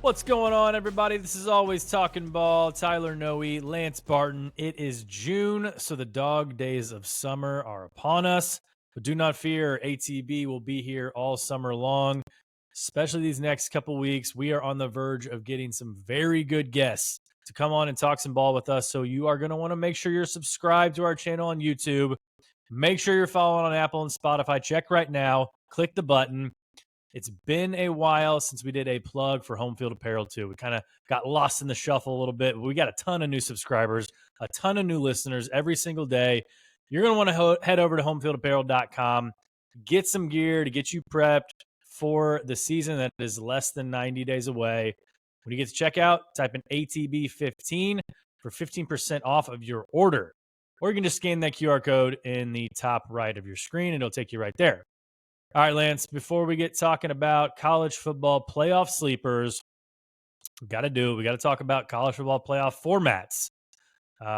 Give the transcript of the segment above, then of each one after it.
What's going on, everybody? This is Always Talking Ball. Tyler Noe, Lance Barton. It is June, so the dog days of summer are upon us. But do not fear, ATB will be here all summer long, especially these next couple weeks. We are on the verge of getting some very good guests to come on and talk some ball with us. So you are going to want to make sure you're subscribed to our channel on YouTube. Make sure you're following on Apple and Spotify. Check right now. Click the button. It's been a while since we did a plug for Home Field Apparel too. We kind of got lost in the shuffle a little bit. But we got a ton of new subscribers, a ton of new listeners every single day. You're going to want to head over to homefieldapparel.com, get some gear to get you prepped for the season that is less than 90 days away. When you get to checkout, type in ATB15 for 15% off of your order. Or you can just scan that QR code in the top right of your screen, and it'll take you right there. All right, Lance, before we get talking about college football playoff sleepers, we got to do it. We got to talk about college football playoff formats.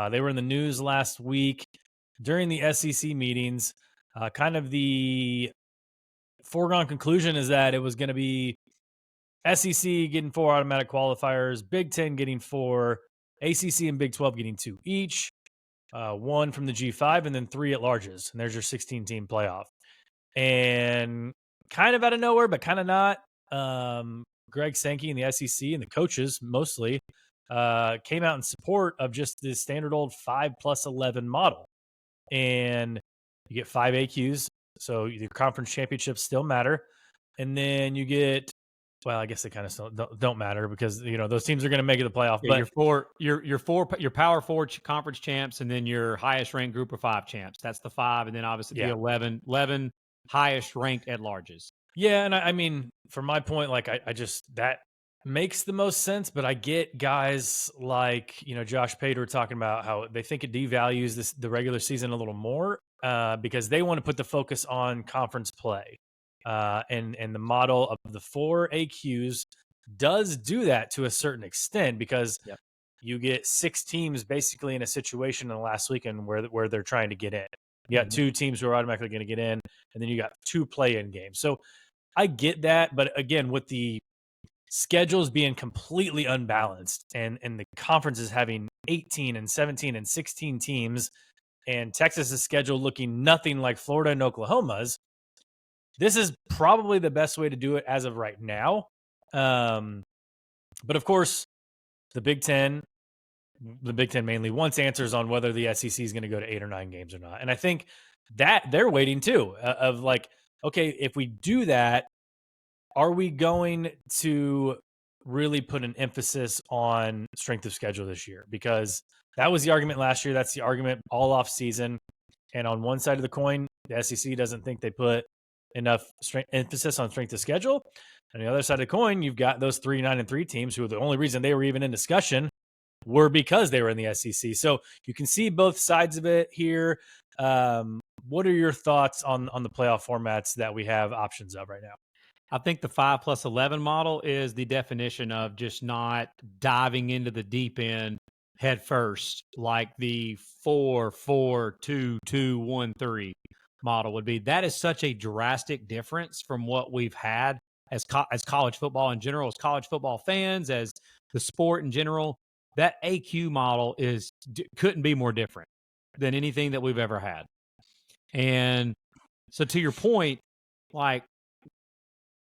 They were in the news last week during the SEC meetings. Kind of the foregone conclusion is that it was going to be SEC getting 4 automatic qualifiers, Big Ten getting 4, ACC and Big 12 getting 2 each, 1 from the G5, and then 3 at larges. And there's your 16-team playoff. And kind of out of nowhere, but kind of not. Greg Sankey and the SEC and the coaches mostly came out in support of just the standard old 5+11 model. And you get 5 AQs, so your conference championships still matter. And then you get, well, I guess they kind of still don't matter because those teams are going to make it the playoff. Yeah, but your power 4 conference champs, and then your highest ranked group of 5 champs. That's the 5, and then obviously the 11 highest ranked at larges. Yeah, and I mean, from my point, like I just that makes the most sense. But I get guys like Josh Pater talking about how they think it devalues the regular season a little more because they want to put the focus on conference play, and the model of the 4 AQs does do that to a certain extent because you get 6 teams basically in a situation in the last weekend where they're trying to get in. You got 2 teams who are automatically going to get in, and then you got 2 play-in games. So I get that, but again, with the schedules being completely unbalanced and the conferences having 18 and 17 and 16 teams, and Texas's schedule looking nothing like Florida and Oklahoma's, this is probably the best way to do it as of right now. But of course, the Big Ten mainly wants answers on whether the SEC is going to go to 8 or 9 games or not. And I think that they're waiting too, of like, okay, if we do that, are we going to really put an emphasis on strength of schedule this year? Because that was the argument last year. That's the argument all off season. And on one side of the coin, the SEC doesn't think they put enough emphasis on strength of schedule. And the other side of the coin, you've got those 3-9-3 teams who the only reason they were even in discussion were because they were in the SEC. So you can see both sides of it here. What are your thoughts on the playoff formats that we have options of right now? I think the 5+11 model is the definition of just not diving into the deep end head first, like the 4-4-2-2-1-3 model would be. That is such a drastic difference from what we've had as college football in general, as college football fans, as the sport in general. That AQ model couldn't be more different than anything that we've ever had. And so to your point, like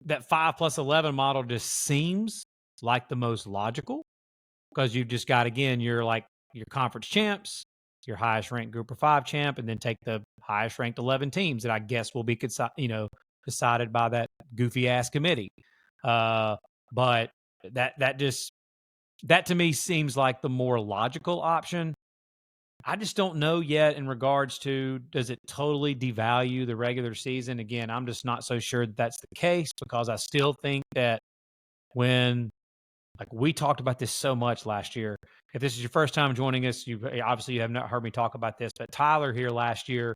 that 5+11 model just seems like the most logical because you've just got, again, your conference champs, your highest ranked group of 5 champ, and then take the highest ranked 11 teams that I guess will be decided by that goofy ass committee. But that to me seems like the more logical option. I just don't know yet in regards to, does it totally devalue the regular season? Again, I'm just not so sure that's the case because I still think that when, like, we talked about this so much last year. If this is your first time joining us, you have not heard me talk about this, but Tyler here last year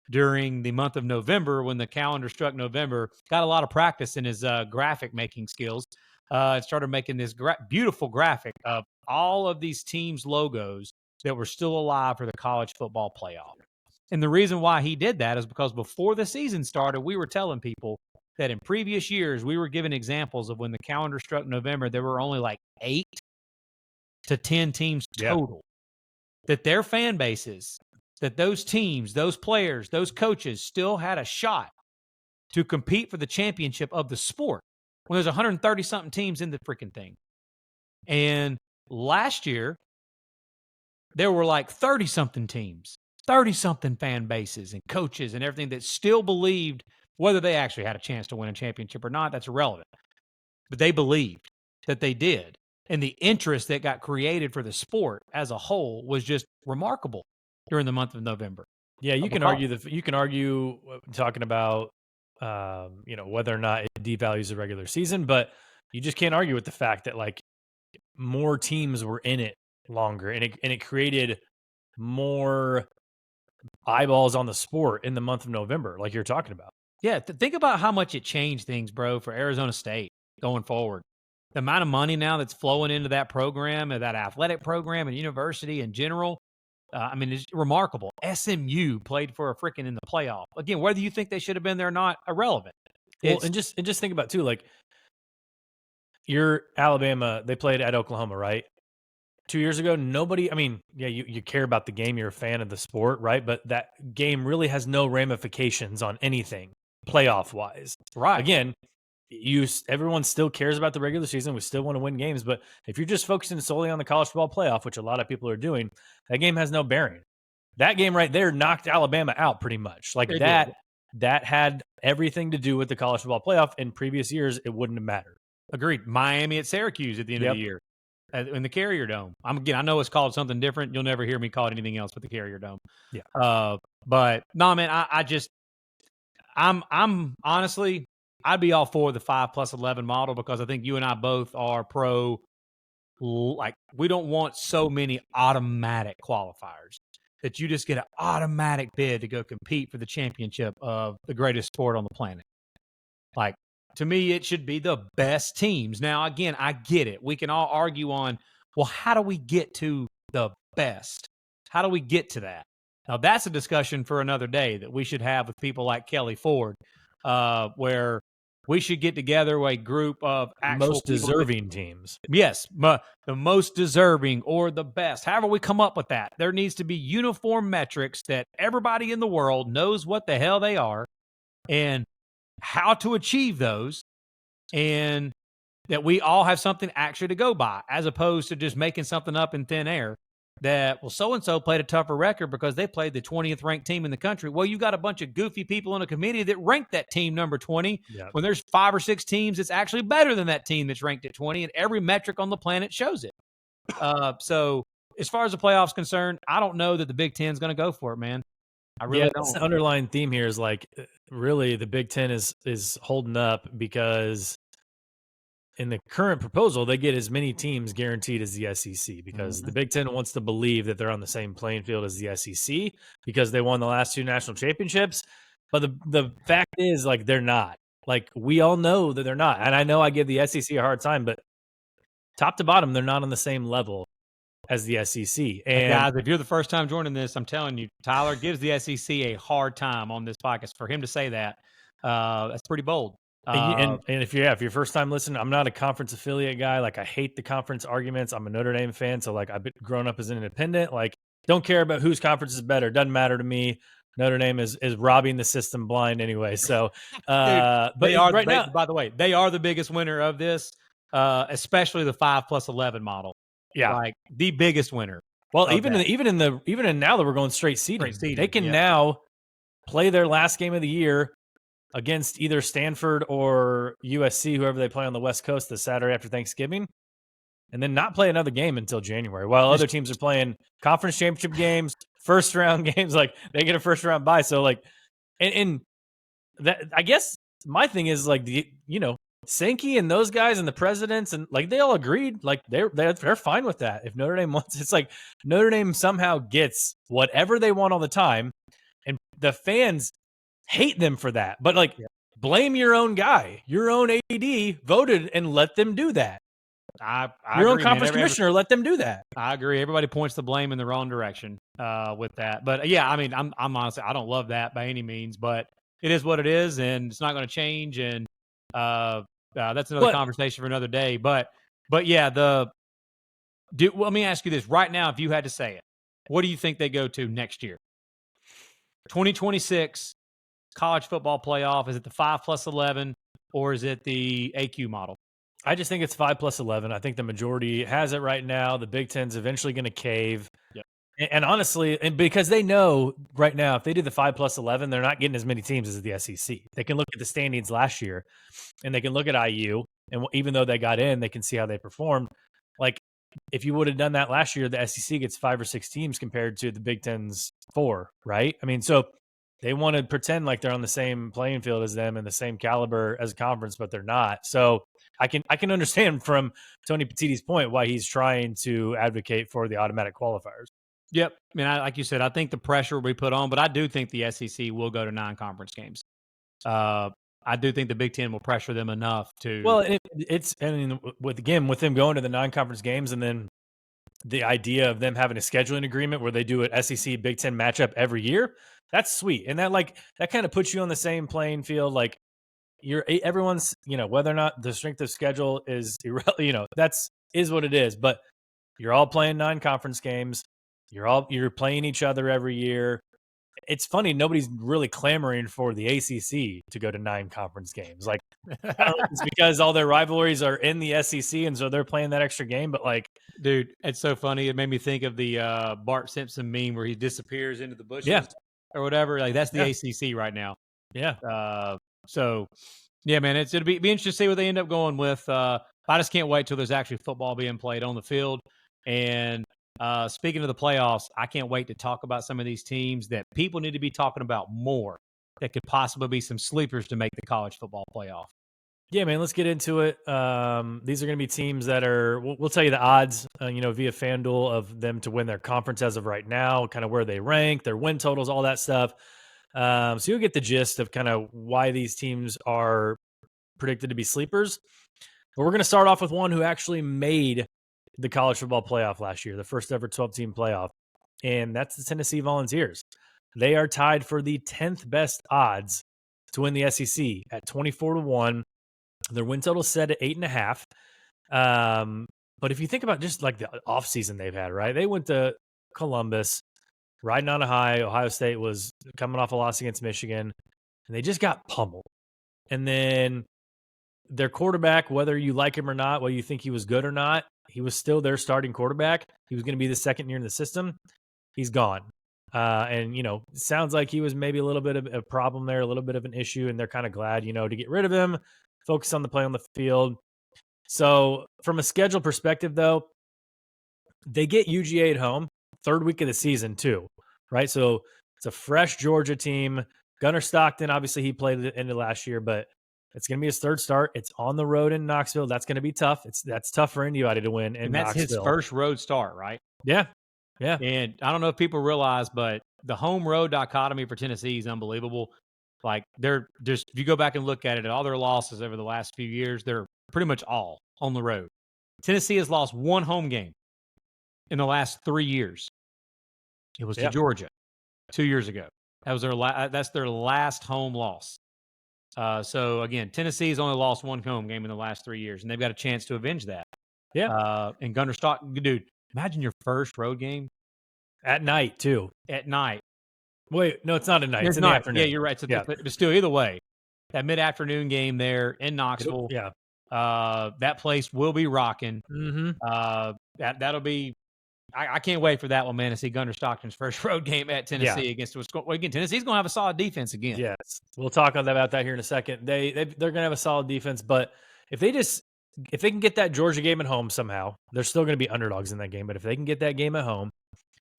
during the month of November, when the calendar struck November, got a lot of practice in his graphic making skills. Started making this beautiful graphic of all of these teams' logos that were still alive for the college football playoff. And the reason why he did that is because before the season started, we were telling people that in previous years we were given examples of when the calendar struck November, there were only like 8 to 10 teams total. That their fan bases, that those teams, those players, those coaches still had a shot to compete for the championship of the sport when there's 130 something teams in the freaking thing. And last year, there were like 30 something teams, 30 something fan bases and coaches and everything that still believed, whether they actually had a chance to win a championship or not, that's irrelevant. But they believed that they did. And the interest that got created for the sport as a whole was just remarkable during the month of November. Yeah, you can argue talking about whether or not it devalues the regular season, but you just can't argue with the fact that like more teams were in it longer, and it created more eyeballs on the sport in the month of November, like you're talking about. Yeah, think about how much it changed things, bro, for Arizona State going forward. The amount of money now that's flowing into that program and that athletic program and university in general, it's remarkable. SMU played for a freaking in the playoff. Again, whether you think they should have been there or not, irrelevant. Well, and just think about too, like you're Alabama, they played at Oklahoma, right? 2 years ago, nobody, you care about the game, you're a fan of the sport, right? But that game really has no ramifications on anything playoff wise. Right. Again, everyone still cares about the regular season. We still want to win games, but if you're just focusing solely on the college football playoff, which a lot of people are doing, that game has no bearing. That game right there knocked Alabama out pretty much. Like that had everything to do with the college football playoff. In previous years, it wouldn't have mattered. Agreed. Miami at Syracuse at the end of the year in the Carrier Dome. I know it's called something different. You'll never hear me call it anything else but the Carrier Dome. Yeah. But no, man, I'm honestly, I'd be all for the 5+11 model because I think you and I both are pro. Like, we don't want so many automatic qualifiers that you just get an automatic bid to go compete for the championship of the greatest sport on the planet. Like, to me, it should be the best teams. Now, again, I get it. We can all argue on, well, how do we get to the best? How do we get to that? Now, that's a discussion for another day that we should have with people like Kelly Ford, where we should get together a group of actual most deserving teams. Yes, the most deserving or the best. However we come up with that, there needs to be uniform metrics that everybody in the world knows what the hell they are and how to achieve those, and that we all have something actually to go by, as opposed to just making something up in thin air that, well, so-and-so played a tougher record because they played the 20th ranked team in the country. Well, you got a bunch of goofy people in a committee that ranked that team number 20 when there's 5 or 6 teams that's actually better than that team that's ranked at 20, and every metric on the planet shows it. So as far as the playoffs concerned, I don't know that the Big Ten is going to go for it, man. I really don't. The underlying theme here is like, really the Big Ten is holding up because in the current proposal, they get as many teams guaranteed as the SEC because the Big Ten wants to believe that they're on the same playing field as the SEC because they won the last 2 national championships. But the fact is, like, they're not. Like, we all know that they're not. And I know I give the SEC a hard time, but top to bottom, they're not on the same level as the SEC. And guys, if you're the first time joining this, I'm telling you, Tyler gives the SEC a hard time on this podcast. For him to say that, that's pretty bold. And if you're first time listening, I'm not a conference affiliate guy. Like, I hate the conference arguments. I'm a Notre Dame fan, so like I've been grown up as an independent. Like, don't care about whose conference is better. Doesn't matter to me. Notre Dame is robbing the system blind anyway. So, but now, by the way, they are the biggest winner of this, especially the 5+11 model. Yeah, like the biggest winner. Well, even in now that we're going straight seeding, they can now play their last game of the year against either Stanford or USC, whoever they play on the West Coast the Saturday after Thanksgiving, and then not play another game until January, while other teams are playing conference championship games, first round games. Like, they get a first round bye. So like, and that, I guess my thing is like, Sankey and those guys and the presidents and like they all agreed, like they're fine with that. If Notre Dame wants, it's like Notre Dame somehow gets whatever they want all the time, and the fans hate them for that. But like, blame your own guy, your own AD voted, and let them do that. I your agree, own conference commissioner, let them do that. I agree. Everybody points the blame in the wrong direction with that. But yeah, I mean, I'm honestly, I don't love that by any means, but it is what it is, and it's not going to change. And That's another conversation for another day. But yeah, let me ask you this right now. If you had to say it, what do you think they go to next year? 2026 college football playoff. Is it the 5+11 or is it the AQ model? I just think it's 5+11. I think the majority has it right now. The Big Ten's eventually going to cave. Yep. And honestly, and because they know right now, if they do the 5+11, they're not getting as many teams as the SEC. They can look at the standings last year, and they can look at IU, and even though they got in, they can see how they performed. Like, if you would have done that last year, the SEC gets 5 or 6 teams compared to the Big Ten's 4, right? I mean, so they want to pretend like they're on the same playing field as them and the same caliber as a conference, but they're not. So I can understand from Tony Petitti's point why he's trying to advocate for the automatic qualifiers. Yep. I mean, like you said, I think the pressure will be put on, but I do think the SEC will go to 9 conference games. I do think the Big Ten will pressure them enough to. Well, with them going to the 9 conference games, and then the idea of them having a scheduling agreement where they do an SEC Big Ten matchup every year, that's sweet, and that kind of puts you on the same playing field. Like everyone's, whether or not the strength of schedule is, that's what it is. But you're all playing 9 conference games. You're playing each other every year. It's funny, nobody's really clamoring for the ACC to go to 9 conference games. Like, I don't know if it's because all their rivalries are in the SEC, and so they're playing that extra game. But dude, it's so funny. It made me think of the Bart Simpson meme where he disappears into the bushes or whatever. Like, that's the ACC right now. Yeah. So, yeah, man, it'll be interesting to see what they end up going with. I just can't wait till there's actually football being played on the field. And speaking of the playoffs, I can't wait to talk about some of these teams that people need to be talking about more that could possibly be some sleepers to make the college football playoff. Yeah, man, let's get into it. These are going to be teams that are, we'll tell you the odds, via FanDuel of them to win their conference as of right now, kind of where they rank, their win totals, all that stuff. So you'll get the gist of kind of why these teams are predicted to be sleepers. But we're going to start off with one who actually made the college football playoff last year, the first ever 12-team playoff, and that's the Tennessee Volunteers. They are tied for the 10th best odds to win the SEC at 24-1. Their win total is set at 8.5. But if you think about just like the offseason they've had, right? They went to Columbus, riding on a high. Ohio State was coming off a loss against Michigan, and they just got pummeled. And then their quarterback, whether you like him or not, whether you think he was good or not, he was still their starting quarterback. He was going to be the second year in the system. He's gone. And, it sounds like he was maybe a little bit of a problem there, a little bit of an issue, and they're kind of glad, to get rid of him, focus on the play on the field. So from a schedule perspective, though, they get UGA at home, 3rd week of the season too, right? So it's a fresh Georgia team. Gunnar Stockton, obviously he played at the end of last year, but it's going to be his 3rd start. It's on the road in Knoxville. That's going to be tough. That's tough for anybody to win in Knoxville. Knoxville. His first road start, right? Yeah. And I don't know if people realize, but the home road dichotomy for Tennessee is unbelievable. Like, they're just, if you go back and look at it, all their losses over the last few years, they're pretty much all on the road. Tennessee has lost 1 home game in the last 3 years. It was to Georgia 2 years ago. That was that's their last home loss. So again, Tennessee's only lost 1 home game in the last 3 years, and they've got a chance to avenge that. Yeah. And Gunnar Stockton, dude, imagine your first road game at night too. At night. Wait, no, it's not at night. It's in the afternoon. Yeah, you're right. So but still, either way, that mid-afternoon game there in Knoxville. That place will be rocking. Mm-hmm. That'll be. I can't wait for that one, man, to see Gunnar Stockton's first road game at Tennessee against Wisconsin. Again, Tennessee's going to have a solid defense again. Yes, we'll talk about that here in a second. They're going to have a solid defense, but if they can get that Georgia game at home somehow, they're still going to be underdogs in that game. But if they can get that game at home,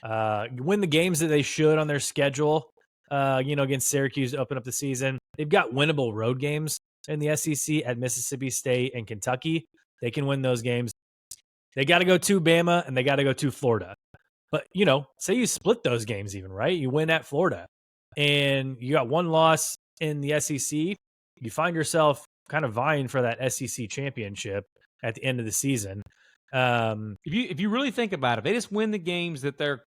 win the games that they should on their schedule, against Syracuse to open up the season, they've got winnable road games in the SEC at Mississippi State and Kentucky. They can win those games. They got to go to Bama and they got to go to Florida. But, say you split those games even, right? You win at Florida and you got 1 loss in the SEC. You find yourself kind of vying for that SEC championship at the end of the season. If you really think about it, they just win the games that they're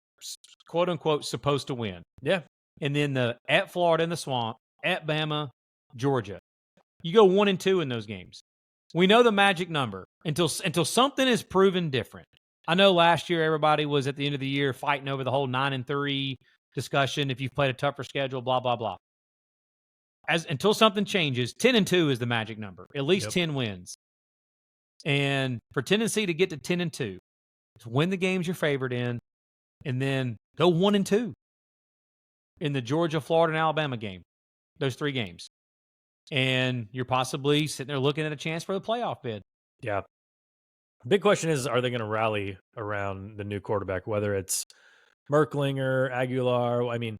quote unquote supposed to win. Yeah. And then at Florida in the Swamp, at Bama, Georgia. You go 1-2 in those games. We know the magic number until something is proven different. I know last year everybody was at the end of the year fighting over the whole 9-3 discussion. If you've played a tougher schedule, blah blah blah. Until something changes, 10-2 is the magic number. At least 10 wins. And for Tennessee to get to 10-2, to win the games you're favored in, and then go 1-2 in the Georgia, Florida, and Alabama game. Those 3 games. And you're possibly sitting there looking at a chance for the playoff bid. Yeah. Big question is, are they going to rally around the new quarterback, whether it's Merklinger, Aguilar? I mean,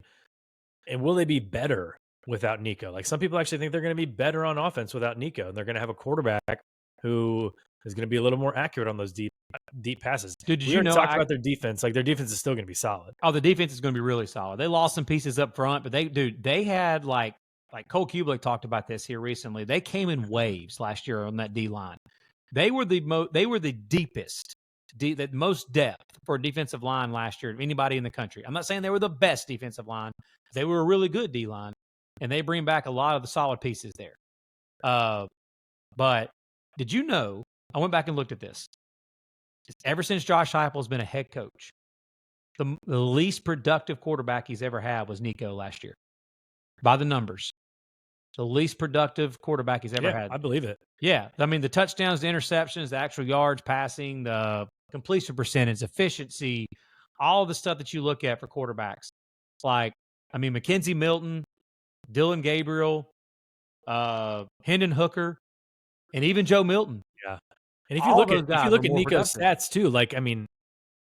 and will they be better without Nico? Like, some people actually think they're going to be better on offense without Nico, and they're going to have a quarterback who is going to be a little more accurate on those deep passes. Dude, did we you know talk about their defense? Like, their defense is still going to be solid. Oh, the defense is going to be really solid. They lost some pieces up front, but they had like Cole Kubelik talked about this here recently. They came in waves last year on that D line. They were the deepest, the most depth for a defensive line last year of anybody in the country. I'm not saying they were the best defensive line. They were a really good D line, and they bring back a lot of the solid pieces there. But did you know? I went back and looked at this. Ever since Josh Heupel's been a head coach, the least productive quarterback he's ever had was Nico last year. By the numbers. The least productive quarterback he's ever had. I believe it. Yeah. I mean, the touchdowns, the interceptions, the actual yards passing, the completion percentage, efficiency, all of the stuff that you look at for quarterbacks. Like, I mean, Mackenzie Milton, Dylan Gabriel, Hendon Hooker, and even Joe Milton. Yeah. And if you look at Nico's stats too, like, I mean,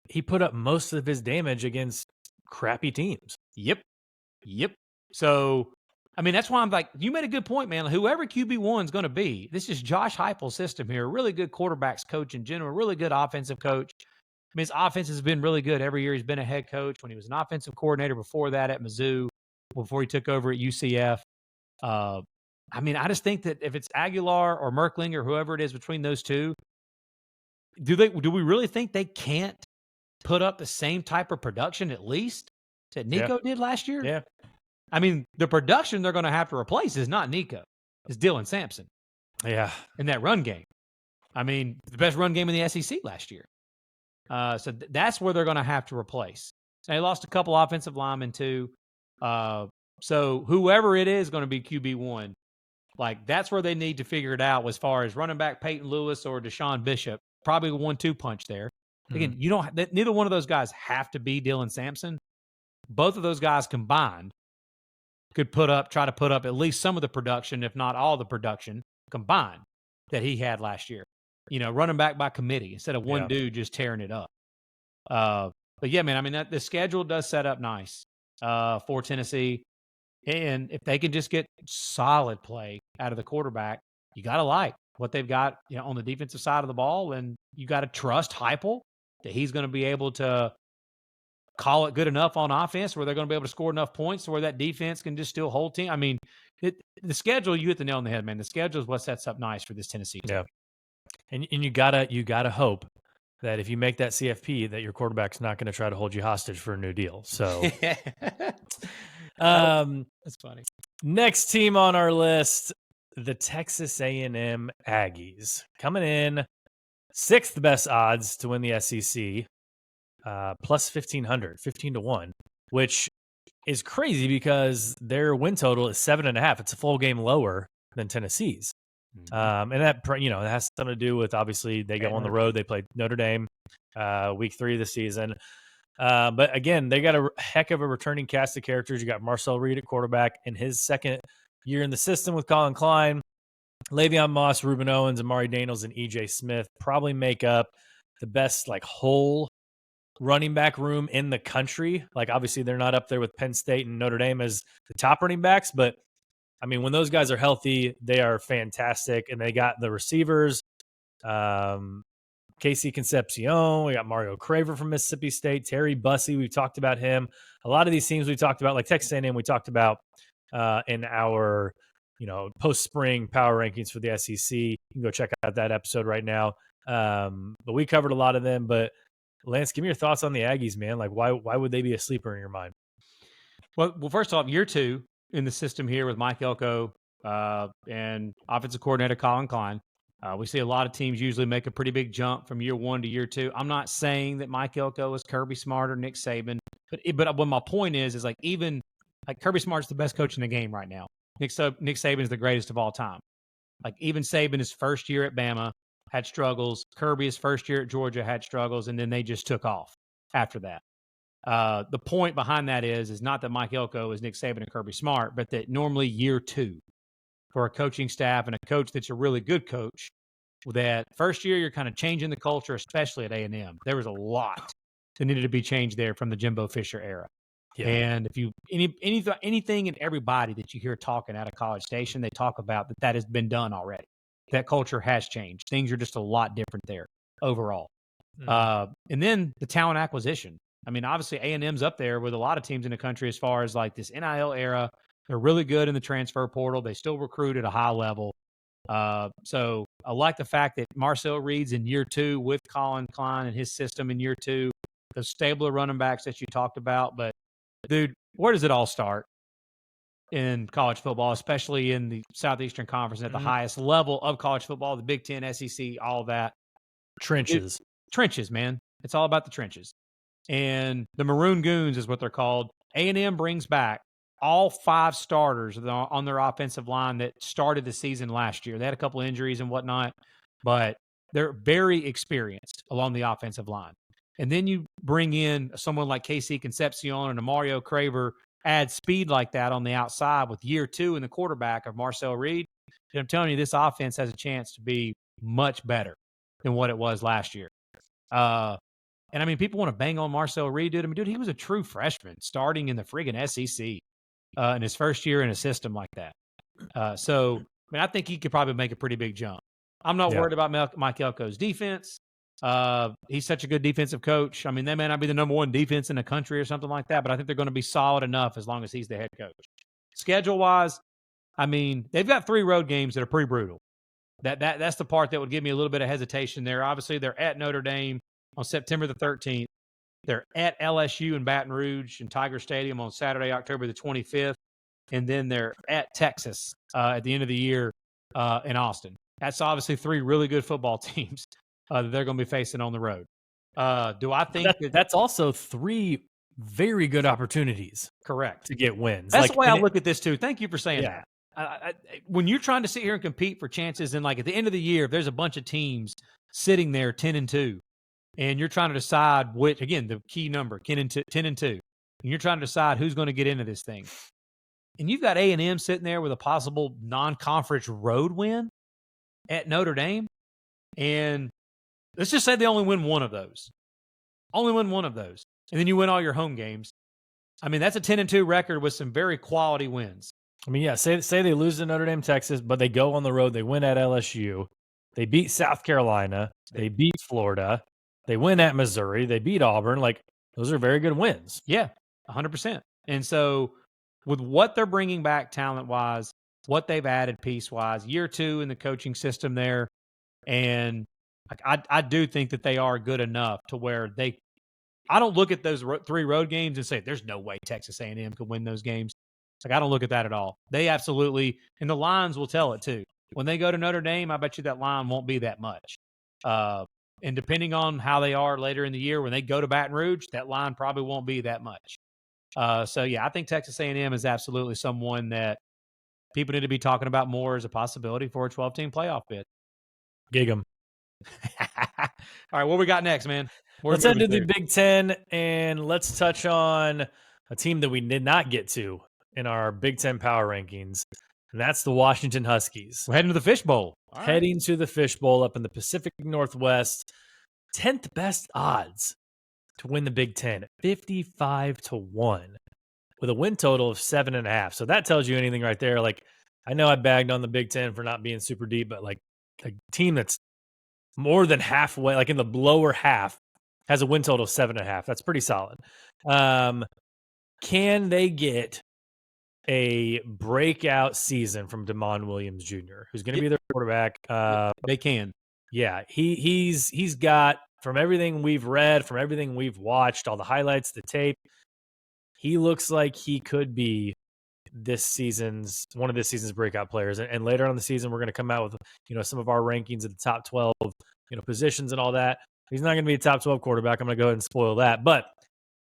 he put up most of his damage against crappy teams. Yep. So, I mean, that's why I'm like, you made a good point, man. Whoever QB1 is going to be, this is Josh Heupel's system here. A really good quarterbacks coach in general, really good offensive coach. I mean, his offense has been really good every year. He's been a head coach when he was an offensive coordinator before that at Mizzou, before he took over at UCF. I mean, I just think that if it's Aguilar or Merkling or whoever it is between those two, do we really think they can't put up the same type of production at least that Nico did last year? Yeah. I mean, the production they're going to have to replace is not Nico. It's Dylan Sampson. Yeah. In that run game. I mean, the best run game in the SEC last year. So that's where they're going to have to replace. They lost a couple offensive linemen too. So whoever it is going to be QB1, like that's where they need to figure it out as far as running back Peyton Lewis or Deshaun Bishop. Probably a 1-2 punch there. Again, neither one of those guys have to be Dylan Sampson. Both of those guys combined could try to put up at least some of the production, if not all the production combined that he had last year. Running back by committee instead of one dude just tearing it up. But yeah, man, I mean, the schedule does set up nice for Tennessee. And if they can just get solid play out of the quarterback, you got to like what they've got on the defensive side of the ball. And you got to trust Heupel that he's going to be able to call it good enough on offense where they're going to be able to score enough points to where that defense can just still hold team. I mean, the schedule, you hit the nail on the head, man. The schedule is what sets up nice for this Tennessee team. Yeah. And you gotta hope that if you make that CFP, that your quarterback's not going to try to hold you hostage for a new deal. So, that's funny. Next team on our list, the Texas A&M Aggies, coming in 6th best odds to win the SEC, plus 1,500, 15-1, which is crazy because their win total is 7.5. It's a full game lower than Tennessee's. And that, it has something to do with, obviously, they go on the road. They played Notre Dame week 3 of the season. But again, they got a heck of a returning cast of characters. You got Marcel Reed at quarterback in his second year in the system with Colin Klein. Le'Veon Moss, Ruben Owens, Amari Daniels, and E.J. Smith probably make up the best whole running back room in the country. Obviously, they're not up there with Penn State and Notre Dame as the top running backs, but I mean, when those guys are healthy, they are fantastic, and they got the receivers. Casey Concepcion, we got Mario Craver from Mississippi State, Terry Bussey, we've talked about him. A lot of these teams we talked about, like Texas A&M, we talked about in our post-spring power rankings for the SEC. You can go check out that episode right now. But we covered a lot of them. But Lance, give me your thoughts on the Aggies, man. Why would they be a sleeper in your mind? Well, first off, year 2 in the system here with Mike Elko, and offensive coordinator Colin Klein. We see a lot of teams usually make a pretty big jump from year 1 to year 2. I'm not saying that Mike Elko is Kirby Smart or Nick Saban, but what my point is like even like Kirby Smart's the best coach in the game right now. Nick Saban is the greatest of all time. Like even Saban, his first year at Bama, had struggles. Kirby, his first year at Georgia, had struggles, and then they just took off after that. The point behind that is not that Mike Elko is Nick Saban and Kirby Smart, but that normally year 2 for a coaching staff and a coach that's a really good coach, that first year you're kind of changing the culture, especially at A&M. There was a lot that needed to be changed there from the Jimbo Fisher era. Yeah. And if you anything and everybody that you hear talking out of College Station, they talk about that has been done already. That culture has changed. Things are just a lot different there overall. And then the talent acquisition. I mean, obviously A&M's up there with a lot of teams in the country as far as like this NIL era. They're really good in the transfer portal. They still recruit at a high level. So I like the fact that Marcel Reed's in year 2 with Colin Klein and his system in year 2. The stable of running backs that you talked about. But, dude, where does it all start in college football, especially in the Southeastern Conference at the highest level of college football, the Big Ten, SEC, all that? Trenches. Trenches, man. It's all about the trenches. And the Maroon Goons is what they're called. A&M brings back all 5 starters on their offensive line that started the season last year. They had a couple injuries and whatnot, but they're very experienced along the offensive line. And then you bring in someone like Casey Concepcion and Mario Craver, add speed like that on the outside with year 2 in the quarterback of Marcel Reed. And I'm telling you, this offense has a chance to be much better than what it was last year. And I mean, people want to bang on Marcel Reed, dude. I mean, dude, he was a true freshman starting in the friggin' SEC in his first year in a system like that. So, I mean, I think he could probably make a pretty big jump. I'm not worried about Mike Elko's defense. He's such a good defensive coach. I mean, they may not be the number 1 defense in the country or something like that, but I think they're going to be solid enough as long as he's the head coach. Schedule-wise, I mean, they've got 3 road games that are pretty brutal. That's the part that would give me a little bit of hesitation there. Obviously, they're at Notre Dame on September the 13th. They're at LSU in Baton Rouge in Tiger Stadium on Saturday, October the 25th. And then they're at Texas at the end of the year in Austin. That's obviously 3 really good football teams that they're going to be facing on the road. Do I think that's also 3 very good opportunities? Correct. To get wins. That's the way I look at this too. Thank you for saying that. When you're trying to sit here and compete for chances, and like at the end of the year, if there's a bunch of teams sitting there 10-2, and you're trying to decide which, again, the key number, 10-2, and you're trying to decide who's going to get into this thing, and you've got A&M sitting there with a possible non-conference road win at Notre Dame, and let's just say they only win one of those, and then you win all your home games. I mean, that's a 10-2 record with some very quality wins. I mean, yeah, say they lose to Notre Dame, Texas, but they go on the road. They win at LSU. They beat South Carolina. They beat Florida. They win at Missouri. They beat Auburn. Like, those are very good wins. Yeah, 100%. And so with what they're bringing back talent-wise, what they've added piece-wise, year 2 in the coaching system there, and I do think that they are good enough to where I don't look at those 3 road games and say, there's no way Texas A&M could win those games. Like, I don't look at that at all. They absolutely, and the lines will tell it too. When they go to Notre Dame, I bet you that line won't be that much. And depending on how they are later in the year, when they go to Baton Rouge, that line probably won't be that much. So, yeah, I think Texas A&M is absolutely someone that people need to be talking about more as a possibility for a 12-team playoff bid. Gig 'em. All right, what we got next, man? Let's head to the Big Ten, and let's touch on a team that we did not get to in our Big Ten power rankings, and that's the Washington Huskies. We're heading to the Fish Bowl. Heading to the Fish Bowl up in the Pacific Northwest. 10th best odds to win the Big Ten, 55-1, with a win total of 7.5. So that tells you anything right there. Like, I know I bagged on the Big Ten for not being super deep, but like a team that's more than halfway, like in the lower half, has a win total of 7.5. That's pretty solid. Can they get a breakout season from Damon Williams Jr., who's going to be their quarterback? They can. Yeah, he's got, from everything we've read, from everything we've watched, all the highlights, the tape, he looks like he could be one of this season's breakout players. And later on in the season, we're going to come out with, some of our rankings of the top 12, positions and all that. He's not going to be a top 12 quarterback. I'm going to go ahead and spoil that. But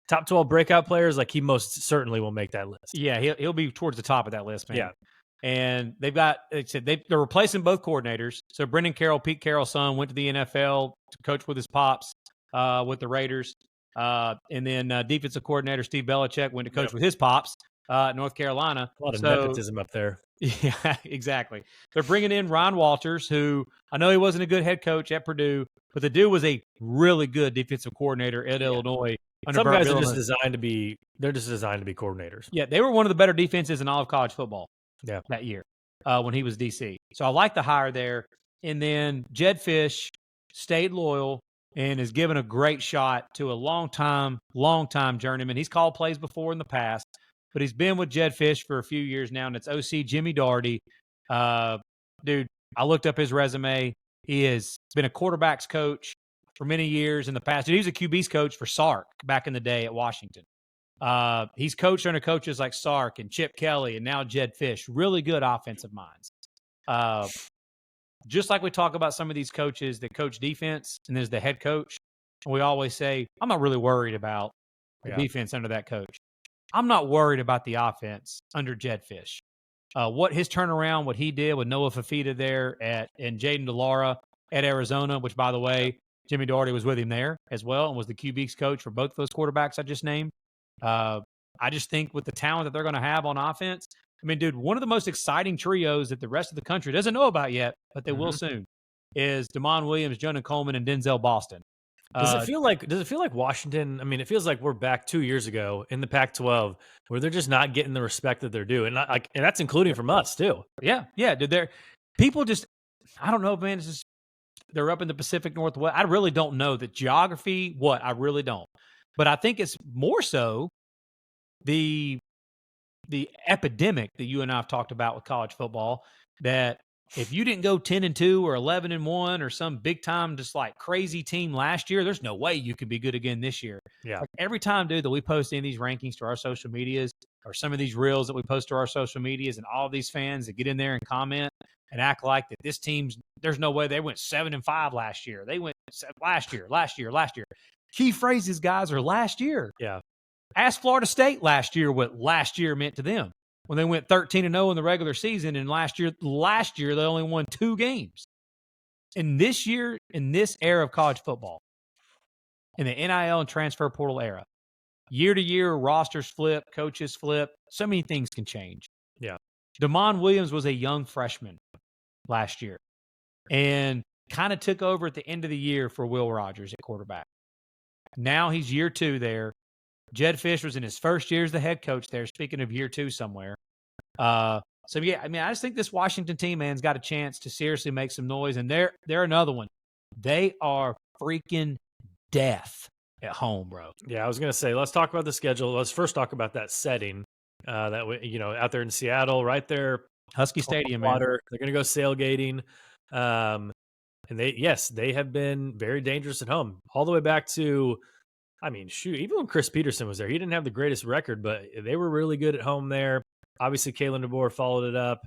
top 12 breakout players, like he most certainly will make that list. Yeah, he'll be towards the top of that list, man. Yeah. And they've got, like I said, they're replacing both coordinators. So Brendan Carroll, Pete Carroll's son, went to the NFL to coach with his pops with the Raiders. And then defensive coordinator Steve Belichick went to coach with his pops at North Carolina. A lot of nepotism up there. Yeah, exactly. They're bringing in Ron Walters, who I know he wasn't a good head coach at Purdue, but the dude was a really good defensive coordinator at Illinois. Some guys are just designed to be coordinators. Yeah, they were one of the better defenses in all of college football. Yeah, that year when he was DC. So I like the hire there. And then Jed Fish stayed loyal and is given a great shot to a long time journeyman. He's called plays before in the past, but he's been with Jed Fish for a few years now, and it's OC Jimmy Daugherty. Dude, I looked up his resume. He has been a quarterback's coach for many years in the past. Dude, he was a QB's coach for Sark back in the day at Washington. He's coached under coaches like Sark and Chip Kelly and now Jed Fish. Really good offensive minds. Just like we talk about some of these coaches that coach defense and there's the head coach. We always say, I'm not really worried about the defense under that coach. I'm not worried about the offense under Jed Fish. What his turnaround, what he did with Noah Fafita there and Jaden DeLaura at Arizona, which, by the way, Jimmy Daugherty was with him there as well and was the QB's coach for both those quarterbacks I just named. I just think with the talent that they're going to have on offense, I mean, dude, one of the most exciting trios that the rest of the country doesn't know about yet, but they will soon, is Damon Williams, Jonah Coleman, and Denzel Boston. Does it feel like Washington? I mean, it feels like we're back 2 years ago in the Pac-12 where they're just not getting the respect that they're due, and that's including from us too. Yeah, dude. People just, I don't know, man. It's just they're up in the Pacific Northwest. I really don't know the geography. I really don't. But I think it's more so the epidemic that you and I have talked about with college football, that if you didn't go 10-2 or 11-1 or some big time just like crazy team last year, there's no way you could be good again this year. Yeah. Like every time, dude, that we post any of these rankings to our social medias or some of these reels that we post to our social medias, and all of these fans that get in there and comment and act like that this team's, there's no way they went 7-5 last year. They went last year. Key phrases, guys, are last year. Yeah. Ask Florida State last year what last year meant to them when they went 13-0 in the regular season, and last year they only won 2 games. And this year, in this era of college football, in the NIL and transfer portal era, year to year, rosters flip, coaches flip, so many things can change. Yeah. Damon Williams was a young freshman last year and kind of took over at the end of the year for Will Rogers at quarterback. Now he's year 2 there. Jed Fish was in his first year as the head coach there, speaking of year 2 somewhere. So, yeah, I mean, I just think this Washington team, man's got a chance to seriously make some noise. And they're another one. They are freaking death at home, bro. Yeah, I was going to say, let's talk about the schedule. Let's first talk about that setting out there in Seattle, right there. Husky Stadium, man. They're going to go sailgating. And they have been very dangerous at home all the way back to, I mean, shoot, even when Chris Peterson was there, he didn't have the greatest record, but they were really good at home there. Obviously, Kalen DeBoer followed it up.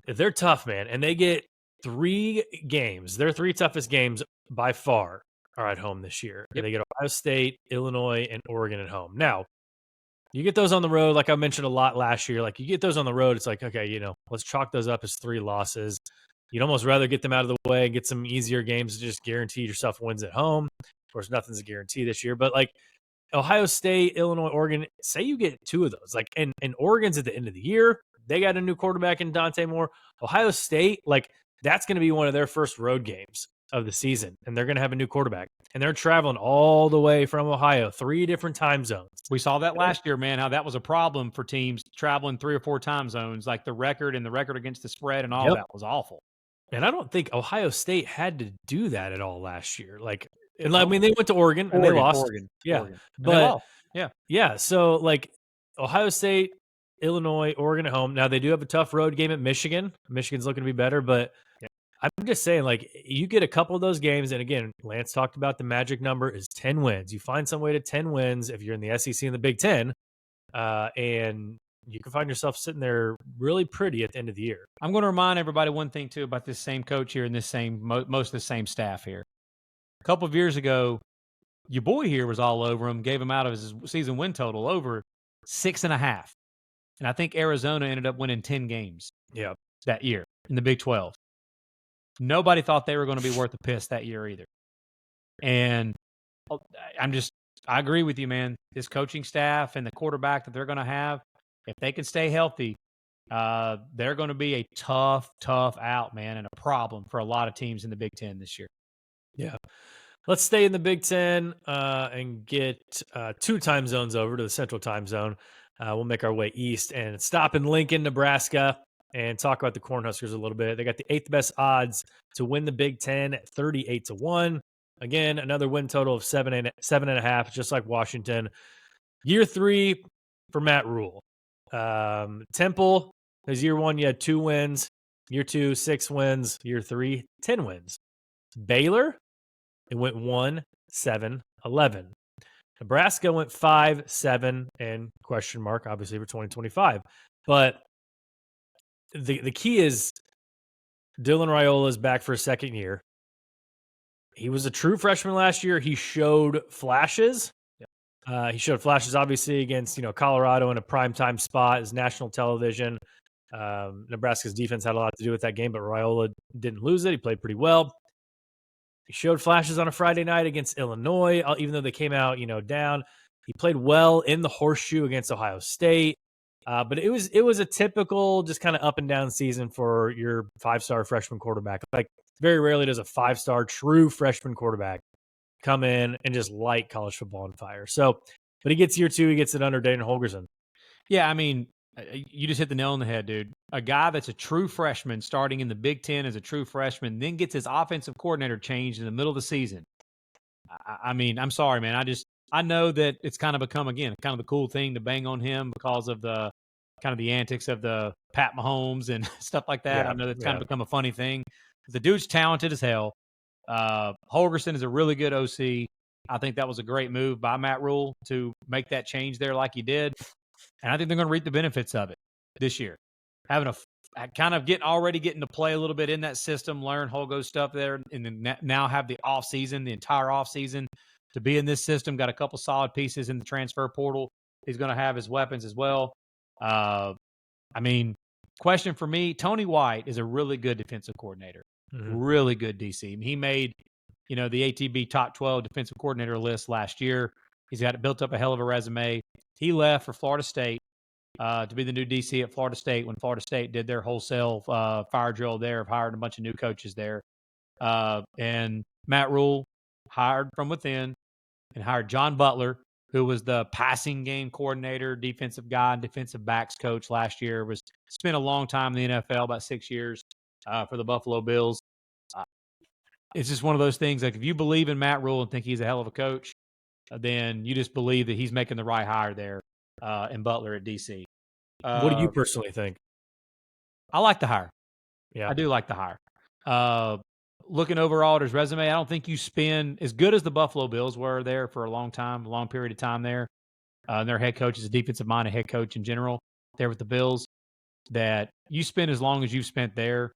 They're tough, man, and they get 3 games. Their 3 toughest games by far are at home this year. Yep. They get Ohio State, Illinois, and Oregon at home. Now, you get those on the road, like I mentioned a lot last year. Like, you get those on the road, it's like, okay, let's chalk those up as 3 losses. You'd almost rather get them out of the way and get some easier games to just guarantee yourself wins at home. Of course, nothing's a guarantee this year, but like Ohio State, Illinois, Oregon, say you get 2 of those. Like, and Oregon's at the end of the year. They got a new quarterback in Dante Moore. Ohio State, like, that's going to be one of their first road games of the season, and they're going to have a new quarterback. And they're traveling all the way from Ohio, 3 different time zones. We saw that last year, man, how that was a problem for teams traveling 3 or 4 time zones, like the record against the spread and all that was awful. And I don't think Ohio State had to do that at all last year. Like, I mean, they went to Oregon and they lost. Oregon. But yeah. So like Ohio State, Illinois, Oregon at home. Now they do have a tough road game at Michigan. Michigan's looking to be better, but I'm just saying, like, you get a couple of those games, and again, Lance talked about the magic number is 10 wins. You find some way to 10 wins if you're in the SEC and the Big Ten. and you can find yourself sitting there really pretty at the end of the year. I'm going to remind everybody one thing too about this same coach here and this same most of the same staff here. A couple of years ago, your boy here was all over him, gave him out of his season win total over 6.5. And I think Arizona ended up winning 10 games that year in the Big 12. Nobody thought they were going to be worth a piss that year either. And I agree with you, man. This coaching staff and the quarterback that they're going to have, if they can stay healthy, they're going to be a tough out, man, and a problem for a lot of teams in the Big Ten this year. Yeah. Let's stay in the Big Ten and get 2 time zones over to the Central Time Zone. We'll make our way east and stop in Lincoln, Nebraska, and talk about the Cornhuskers a little bit. They got the 8th best odds to win the Big Ten at 38-1. Again, another win total of 7.5, just like Washington. Year 3 for Matt Rule. Temple, his year 1, you had 2 wins. Year 2, 6 wins. Year 3, 10 wins. Baylor, it went 1-7-11. Nebraska went 5-7 and question mark, obviously, for 2025. But the key is Dylan Raiola is back for a second year. He was a true freshman last year. He showed flashes. He showed flashes, obviously, against Colorado in a primetime spot as national television. Nebraska's defense had a lot to do with that game, but Raiola didn't lose it. He played pretty well. He showed flashes on a Friday night against Illinois, even though they came out, down. He played well in the horseshoe against Ohio State. But it was a typical just kind of up and down season for your 5-star freshman quarterback. Like, very rarely does a 5-star true freshman quarterback come in and just light college football on fire. So, but he gets year 2, he gets it under Dana Holgorsen. Yeah, I mean, you just hit the nail on the head, dude. A guy that's a true freshman starting in the Big Ten as a true freshman, then gets his offensive coordinator changed in the middle of the season. I mean, I'm sorry, man. I know that it's kind of become, again, kind of the cool thing to bang on him because of the kind of the antics of the Pat Mahomes and stuff like that. I know that's kind of become a funny thing. The dude's talented as hell. Holgorsen is a really good OC. I think that was a great move by Matt Rule to make that change there like he did. And I think they're going to reap the benefits of it this year. Having already getting to play a little bit in that system, learn Holgo's stuff there, and then now have the entire offseason to be in this system. Got a couple solid pieces in the transfer portal. He's going to have his weapons as well. I mean, question for me, Tony White is a really good defensive coordinator. Mm-hmm. Really good DC. He made, the ATB top 12 defensive coordinator list last year. He's got it built up a hell of a resume. He left for Florida State to be the new DC at Florida State when Florida State did their wholesale fire drill there of hiring a bunch of new coaches there. And Matt Rule hired from within and hired John Butler, who was the passing game coordinator, defensive guy, and defensive backs coach last year. Spent a long time in the NFL, about 6 years for the Buffalo Bills. It's just one of those things. Like, if you believe in Matt Rule and think he's a hell of a coach, then you just believe that he's making the right hire there in Butler at DC. What do you personally think? I like the hire. Yeah, I do like the hire. Looking overall at his resume, I don't think you spend as good as the Buffalo Bills were there for a long period of time there. Their head coach is a defensive-minded head coach in general there with the Bills, that you spend as long as you've spent there.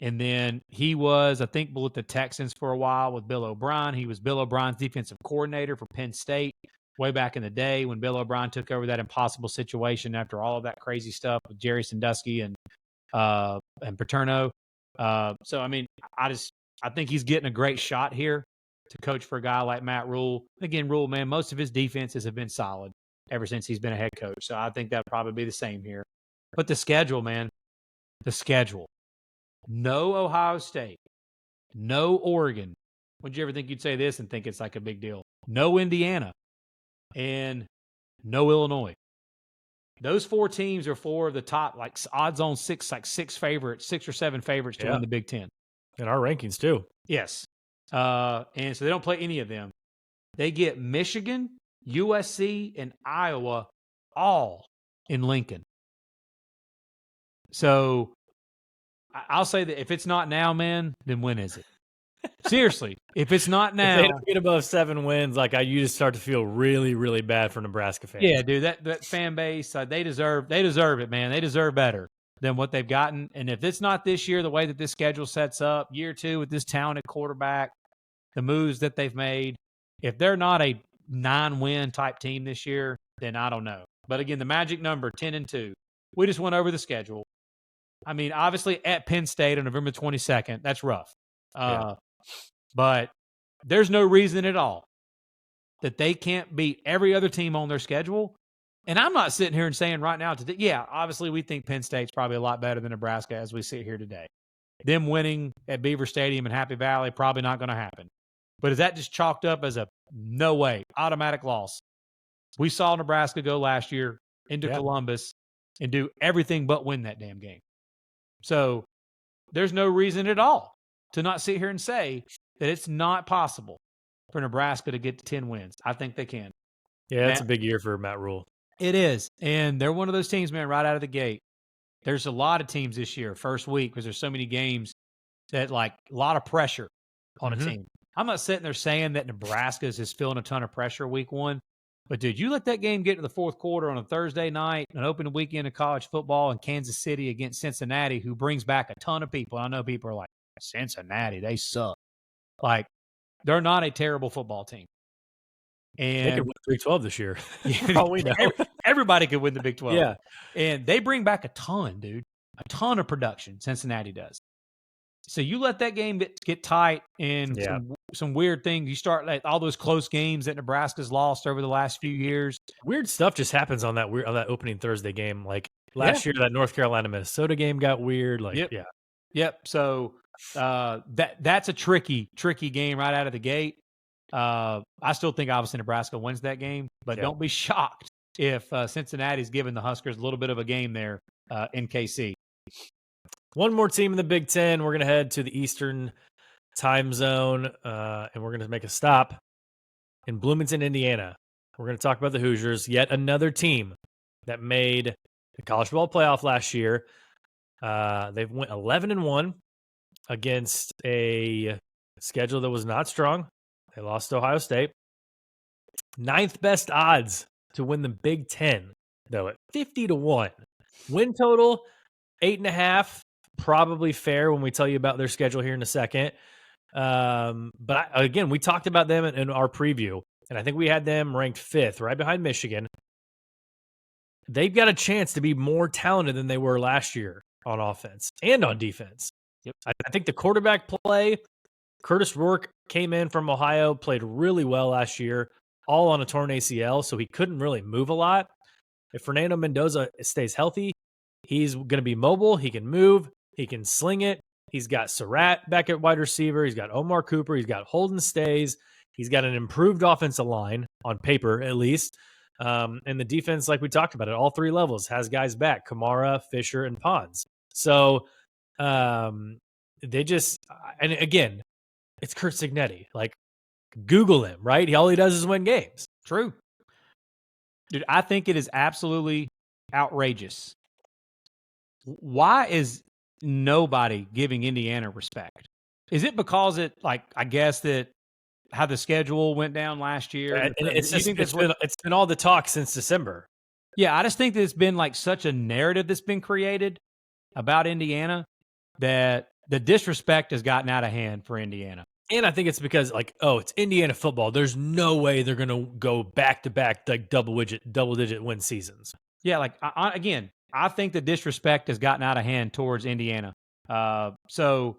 And then he was, I think, with the Texans for a while with Bill O'Brien. He was Bill O'Brien's defensive coordinator for Penn State way back in the day when Bill O'Brien took over that impossible situation after all of that crazy stuff with Jerry Sandusky and Paterno. So, I mean, I think he's getting a great shot here to coach for a guy like Matt Rule. Again, Rule, man, most of his defenses have been solid ever since he's been a head coach. So I think that'll probably be the same here. But the schedule, man, the schedule. No Ohio State, no Oregon. Would you ever think you'd say this and think it's like a big deal? No Indiana, and no Illinois. Those 4 teams are 4 of the top, like odds on 6 favorites, 6 or 7 favorites to win the Big Ten. In our rankings too. Yes. And so they don't play any of them. They get Michigan, USC, and Iowa all in Lincoln. So I'll say that if it's not now, man, then when is it? Seriously, if it's not If they now, don't get above 7 wins, like you just start to feel really, really bad for Nebraska fans. yeah, dude, that fan base, they deserve it, man. They deserve better than what they've gotten. And if it's not this year, the way that this schedule sets up, year 2 with this talented quarterback, the moves that they've made, if they're not a 9-win type team this year, then I don't know. But again, the magic number 10-2. We just went over the schedule. I mean, obviously at Penn State on November 22nd, that's rough. But there's no reason at all that they can't beat every other team on their schedule. And I'm not sitting here and saying right now, yeah, obviously we think Penn State's probably a lot better than Nebraska as we sit here today. Them winning at Beaver Stadium in Happy Valley, probably not going to happen. But is that just chalked up as a no way, automatic loss? We saw Nebraska go last year into Columbus and do everything but win that damn game. So there's no reason at all to not sit here and say that it's not possible for Nebraska to get to 10 wins. I think they can. Yeah, it's a big year for Matt Rule. It is. And they're one of those teams, man, right out of the gate. There's a lot of teams this year, first week, because there's so many games that, like, a lot of pressure on a team. I'm not sitting there saying that Nebraska's is feeling a ton of pressure week 1. But, dude, you let that game get to the fourth quarter on a Thursday night, an open weekend of college football in Kansas City against Cincinnati, who brings back a ton of people. I know people are like, Cincinnati, they suck. Like, they're not a terrible football team. And they could win the Big 12 this year. All we know. Everybody could win the Big 12. Yeah. And they bring back a ton, dude. A ton of production, Cincinnati does. So you let that game get tight and some weird things. You start like all those close games that Nebraska's lost over the last few years. Weird stuff just happens on that opening Thursday game. Like last year, that North Carolina Minnesota game got weird. Like, Yep. So that's a tricky game right out of the gate. I still think obviously Nebraska wins that game, but don't be shocked if Cincinnati's giving the Huskers a little bit of a game there in KC. One more team in the Big Ten. We're going to head to the Eastern time zone, and we're going to make a stop in Bloomington, Indiana. We're going to talk about the Hoosiers, yet another team that made the college football playoff last year. They went 11-1 against a schedule that was not strong. They lost to Ohio State. 9th best odds to win the Big Ten, though, at 50-1. Win total, 8.5. Probably fair when we tell you about their schedule here in a second. But again, we talked about them in our preview, and I think we had them ranked 5th, right behind Michigan. They've got a chance to be more talented than they were last year on offense and on defense. Yep. I think the quarterback play, Curtis Rourke came in from Ohio, played really well last year, all on a torn ACL, so he couldn't really move a lot. If Fernando Mendoza stays healthy, he's going to be mobile. He can move. He can sling it. He's got Surratt back at wide receiver. He's got Omar Cooper. He's got Holden Stays. He's got an improved offensive line, on paper at least. And the defense, like we talked about at all 3 levels, has guys back, Kamara, Fisher, and Pons. So they just – and again, it's Kurt Signetti. Like, Google him, right? All he does is win games. True. Dude, I think it is absolutely outrageous. Why is nobody giving Indiana respect? Is it because I guess that how the schedule went down last year? And it's been all the talk since December. Yeah, I just think that it's been like such a narrative that's been created about Indiana that the disrespect has gotten out of hand for Indiana. And I think it's because, it's Indiana football. There's no way they're going to go back-to-back, double-digit win seasons. Yeah, I think the disrespect has gotten out of hand towards Indiana. So,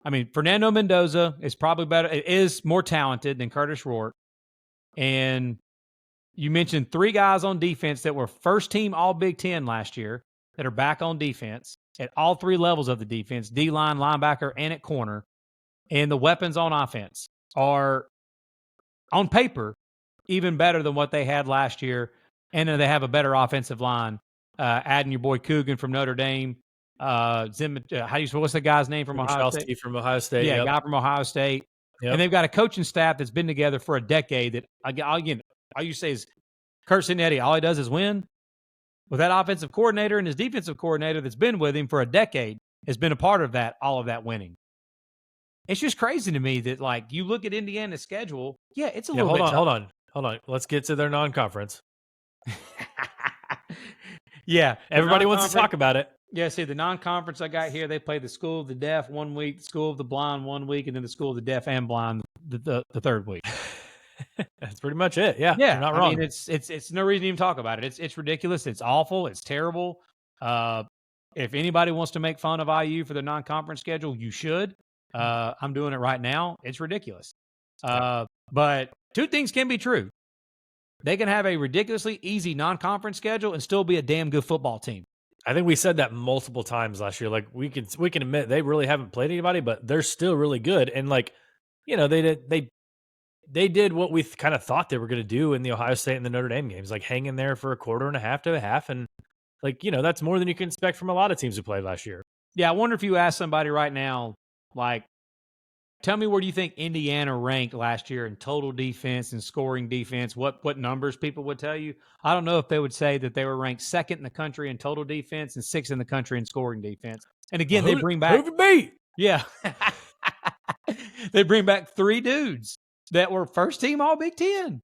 I mean, Fernando Mendoza is probably better. It is more talented than Curtis Rourke. And you mentioned 3 guys on defense that were first-team All-Big Ten last year that are back on defense at all 3 levels of the defense, D-line, linebacker, and at corner. And the weapons on offense are, on paper, even better than what they had last year. And then they have a better offensive line. Adding your boy Coogan from Notre Dame. What's the guy's name from Ohio State? From Ohio State. Yeah, guy from Ohio State. Yep. And they've got a coaching staff that's been together for a decade that, again, all you say is Kurt Signetti, all he does is win. With that offensive coordinator and his defensive coordinator that's been with him for a decade has been a part of that, all of that winning. It's just crazy to me that, like, you look at Indiana's schedule. Yeah, it's a Yeah, little bit tough. hold on. Let's get to their non-conference. Yeah, the Everybody wants to non-conference. talk about it. Yeah, see, the non-conference I got here, they play the School of the Deaf 1 week, the School of the Blind 1 week, and then the School of the Deaf and Blind the third week. That's pretty much it. Yeah, you're Yeah, not I wrong. mean, it's no reason to even talk about it. It's ridiculous. It's awful. It's terrible. If anybody wants to make fun of IU for their non-conference schedule, you should. I'm doing it right now. It's ridiculous. But two things can be true. They can have a ridiculously easy non-conference schedule and still be a damn good football team. I think we said that multiple times last year. Like we can admit they really haven't played anybody, but they're still really good. And like, you know, they did what we kind of thought they were going to do in the Ohio State and the Notre Dame games, like hang in there for a quarter and a half to a half, and like, you know, that's more than you can expect from a lot of teams who played last year. Yeah, I wonder if you ask somebody right now, like, tell me where do you think Indiana ranked last year in total defense and scoring defense? What numbers people would tell you? I don't know if they would say that they were ranked second in the country in total defense and sixth in the country in scoring defense. And again, they bring back yeah, they bring back 3 dudes that were first team All Big Ten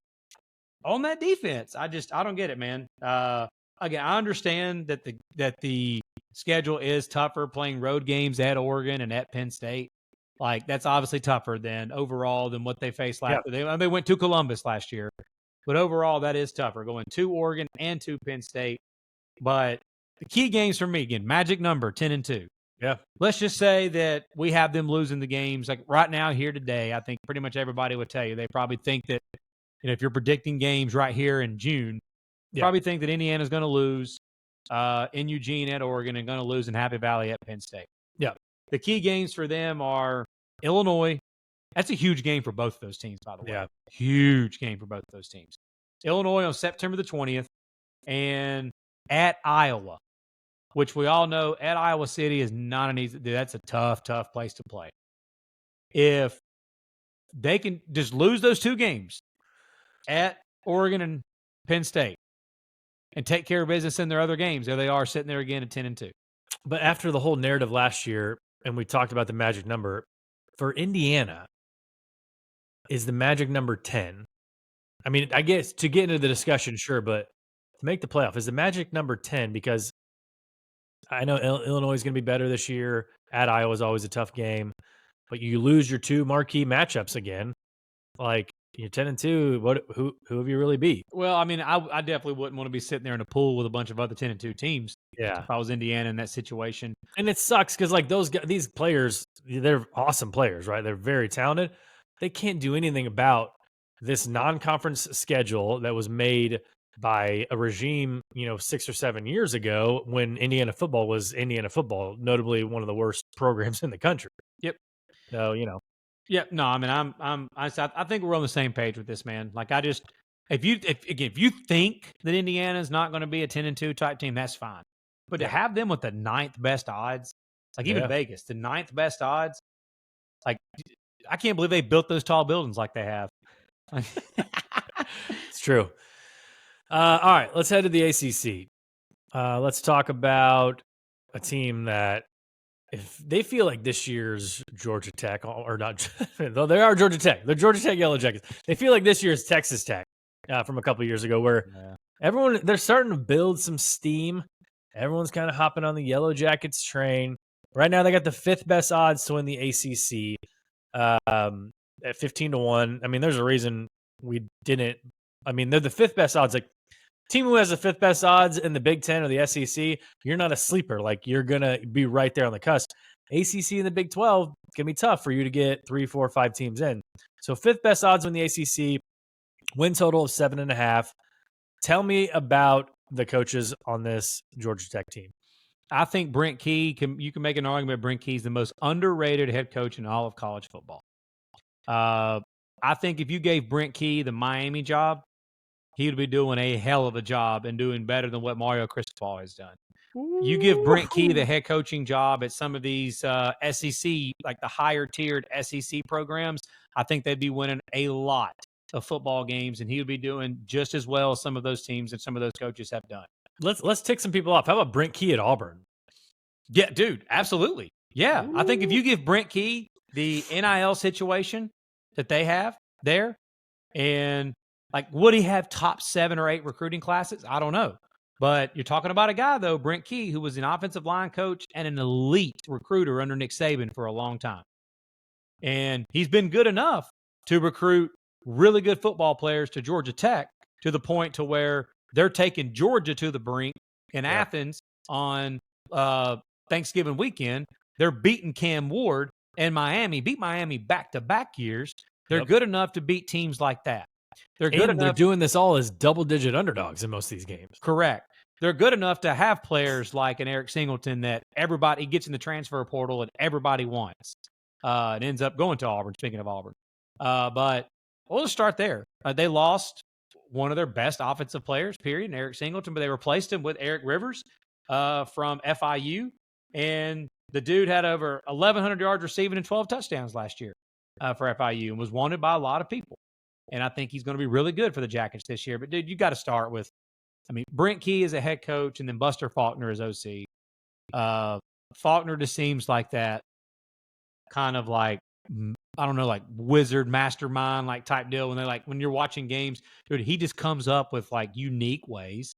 on that defense. I don't get it, man. Again, I understand that the schedule is tougher playing road games at Oregon and at Penn State. Like, that's obviously tougher than what they faced last year. They went to Columbus last year, but overall that is tougher going to Oregon and to Penn State. But the key games for me, again, magic number 10-2. Yeah. Let's just say that we have them losing the games. Like right now, here today, I think pretty much everybody would tell you they probably think that, you know, if you're predicting games right here in June, you probably think that Indiana's going to lose in Eugene at Oregon and going to lose in Happy Valley at Penn State. Yeah. The key games for them are Illinois. That's a huge game for both of those teams, by the way. Yeah. Huge game for both of those teams. Illinois on September the 20th and at Iowa, which we all know at Iowa City is not an easy. That's a tough place to play. If they can just lose those 2 games at Oregon and Penn State and take care of business in their other games, there they are sitting there again at 10-2. But after the whole narrative last year, and we talked about the magic number, for Indiana, is the magic number 10. I mean, I guess to get into the discussion, sure, but to make the playoff, is the magic number 10? Because I know Illinois is going to be better this year. At Iowa is always a tough game, but you lose your 2 marquee matchups again. Like, you're 10-2. Who have you really beat? Well, I mean, I definitely wouldn't want to be sitting there in a pool with a bunch of other 10-2 teams. Yeah, if I was Indiana in that situation. And it sucks because like these players, they're awesome players, right? They're very talented. They can't do anything about this non-conference schedule that was made by a regime, you know, 6 or 7 years ago when Indiana football was Indiana football, notably one of the worst programs in the country. Yep. So, you know. Yeah, no, I mean, I think we're on the same page with this, man. Like, if you think that Indiana's not going to be a 10-2 type team, that's fine. But to have them with the 9th best odds, like even Vegas, the 9th best odds, like, I can't believe they built those tall buildings like they have. It's true. All right, let's head to the ACC. Let's talk about a team that, if they feel like this year's Georgia Tech, or not, though they are Georgia Tech, they're Georgia Tech Yellow Jackets. They feel like this year's Texas Tech from a couple of years ago, where they're starting to build some steam. Everyone's kind of hopping on the Yellow Jackets train. Right now, they got the 5th best odds to win the ACC at 15-1. I mean, there's a reason we didn't. I mean, they're the 5th best odds. Like, team who has the 5th best odds in the Big Ten or the SEC, you're not a sleeper. Like, you're going to be right there on the cusp. ACC and the Big 12, it's going to be tough for you to get 3, 4, 5 teams in. So 5th best odds in the ACC, win total of 7.5. Tell me about the coaches on this Georgia Tech team. I think Brent Key, you can make an argument Brent Key is the most underrated head coach in all of college football. I think if you gave Brent Key the Miami job, he would be doing a hell of a job and doing better than what Mario Cristobal has done. You give Brent Key the head coaching job at some of these SEC, like the higher tiered SEC programs, I think they'd be winning a lot of football games, and he would be doing just as well as some of those teams and some of those coaches have done. Let's tick some people off. How about Brent Key at Auburn? Yeah, dude, absolutely. Yeah, I think if you give Brent Key the NIL situation that they have there, and like, would he have top 7 or 8 recruiting classes? I don't know. But you're talking about a guy, though, Brent Key, who was an offensive line coach and an elite recruiter under Nick Saban for a long time. And he's been good enough to recruit really good football players to Georgia Tech, to the point to where they're taking Georgia to the brink in Athens on Thanksgiving weekend. They're beating Cam Ward and Miami, beat Miami back-to-back years. They're good enough to beat teams like that. They're good enough. They're doing this all as double-digit underdogs in most of these games. Correct. They're good enough to have players like an Eric Singleton that everybody gets in the transfer portal and everybody wants. It ends up going to Auburn, speaking of Auburn. But we'll just start there. They lost one of their best offensive players, period, Eric Singleton, but they replaced him with Eric Rivers from FIU. And the dude had over 1,100 yards receiving and 12 touchdowns last year for FIU and was wanted by a lot of people. And I think he's going to be really good for the Jackets this year. But, dude, you got to start with, Brent Key is a head coach, and then Buster Faulkner is OC. Faulkner just seems like that kind of like, I don't know, like wizard mastermind like type deal. When you're watching games, dude, he just comes up with like unique ways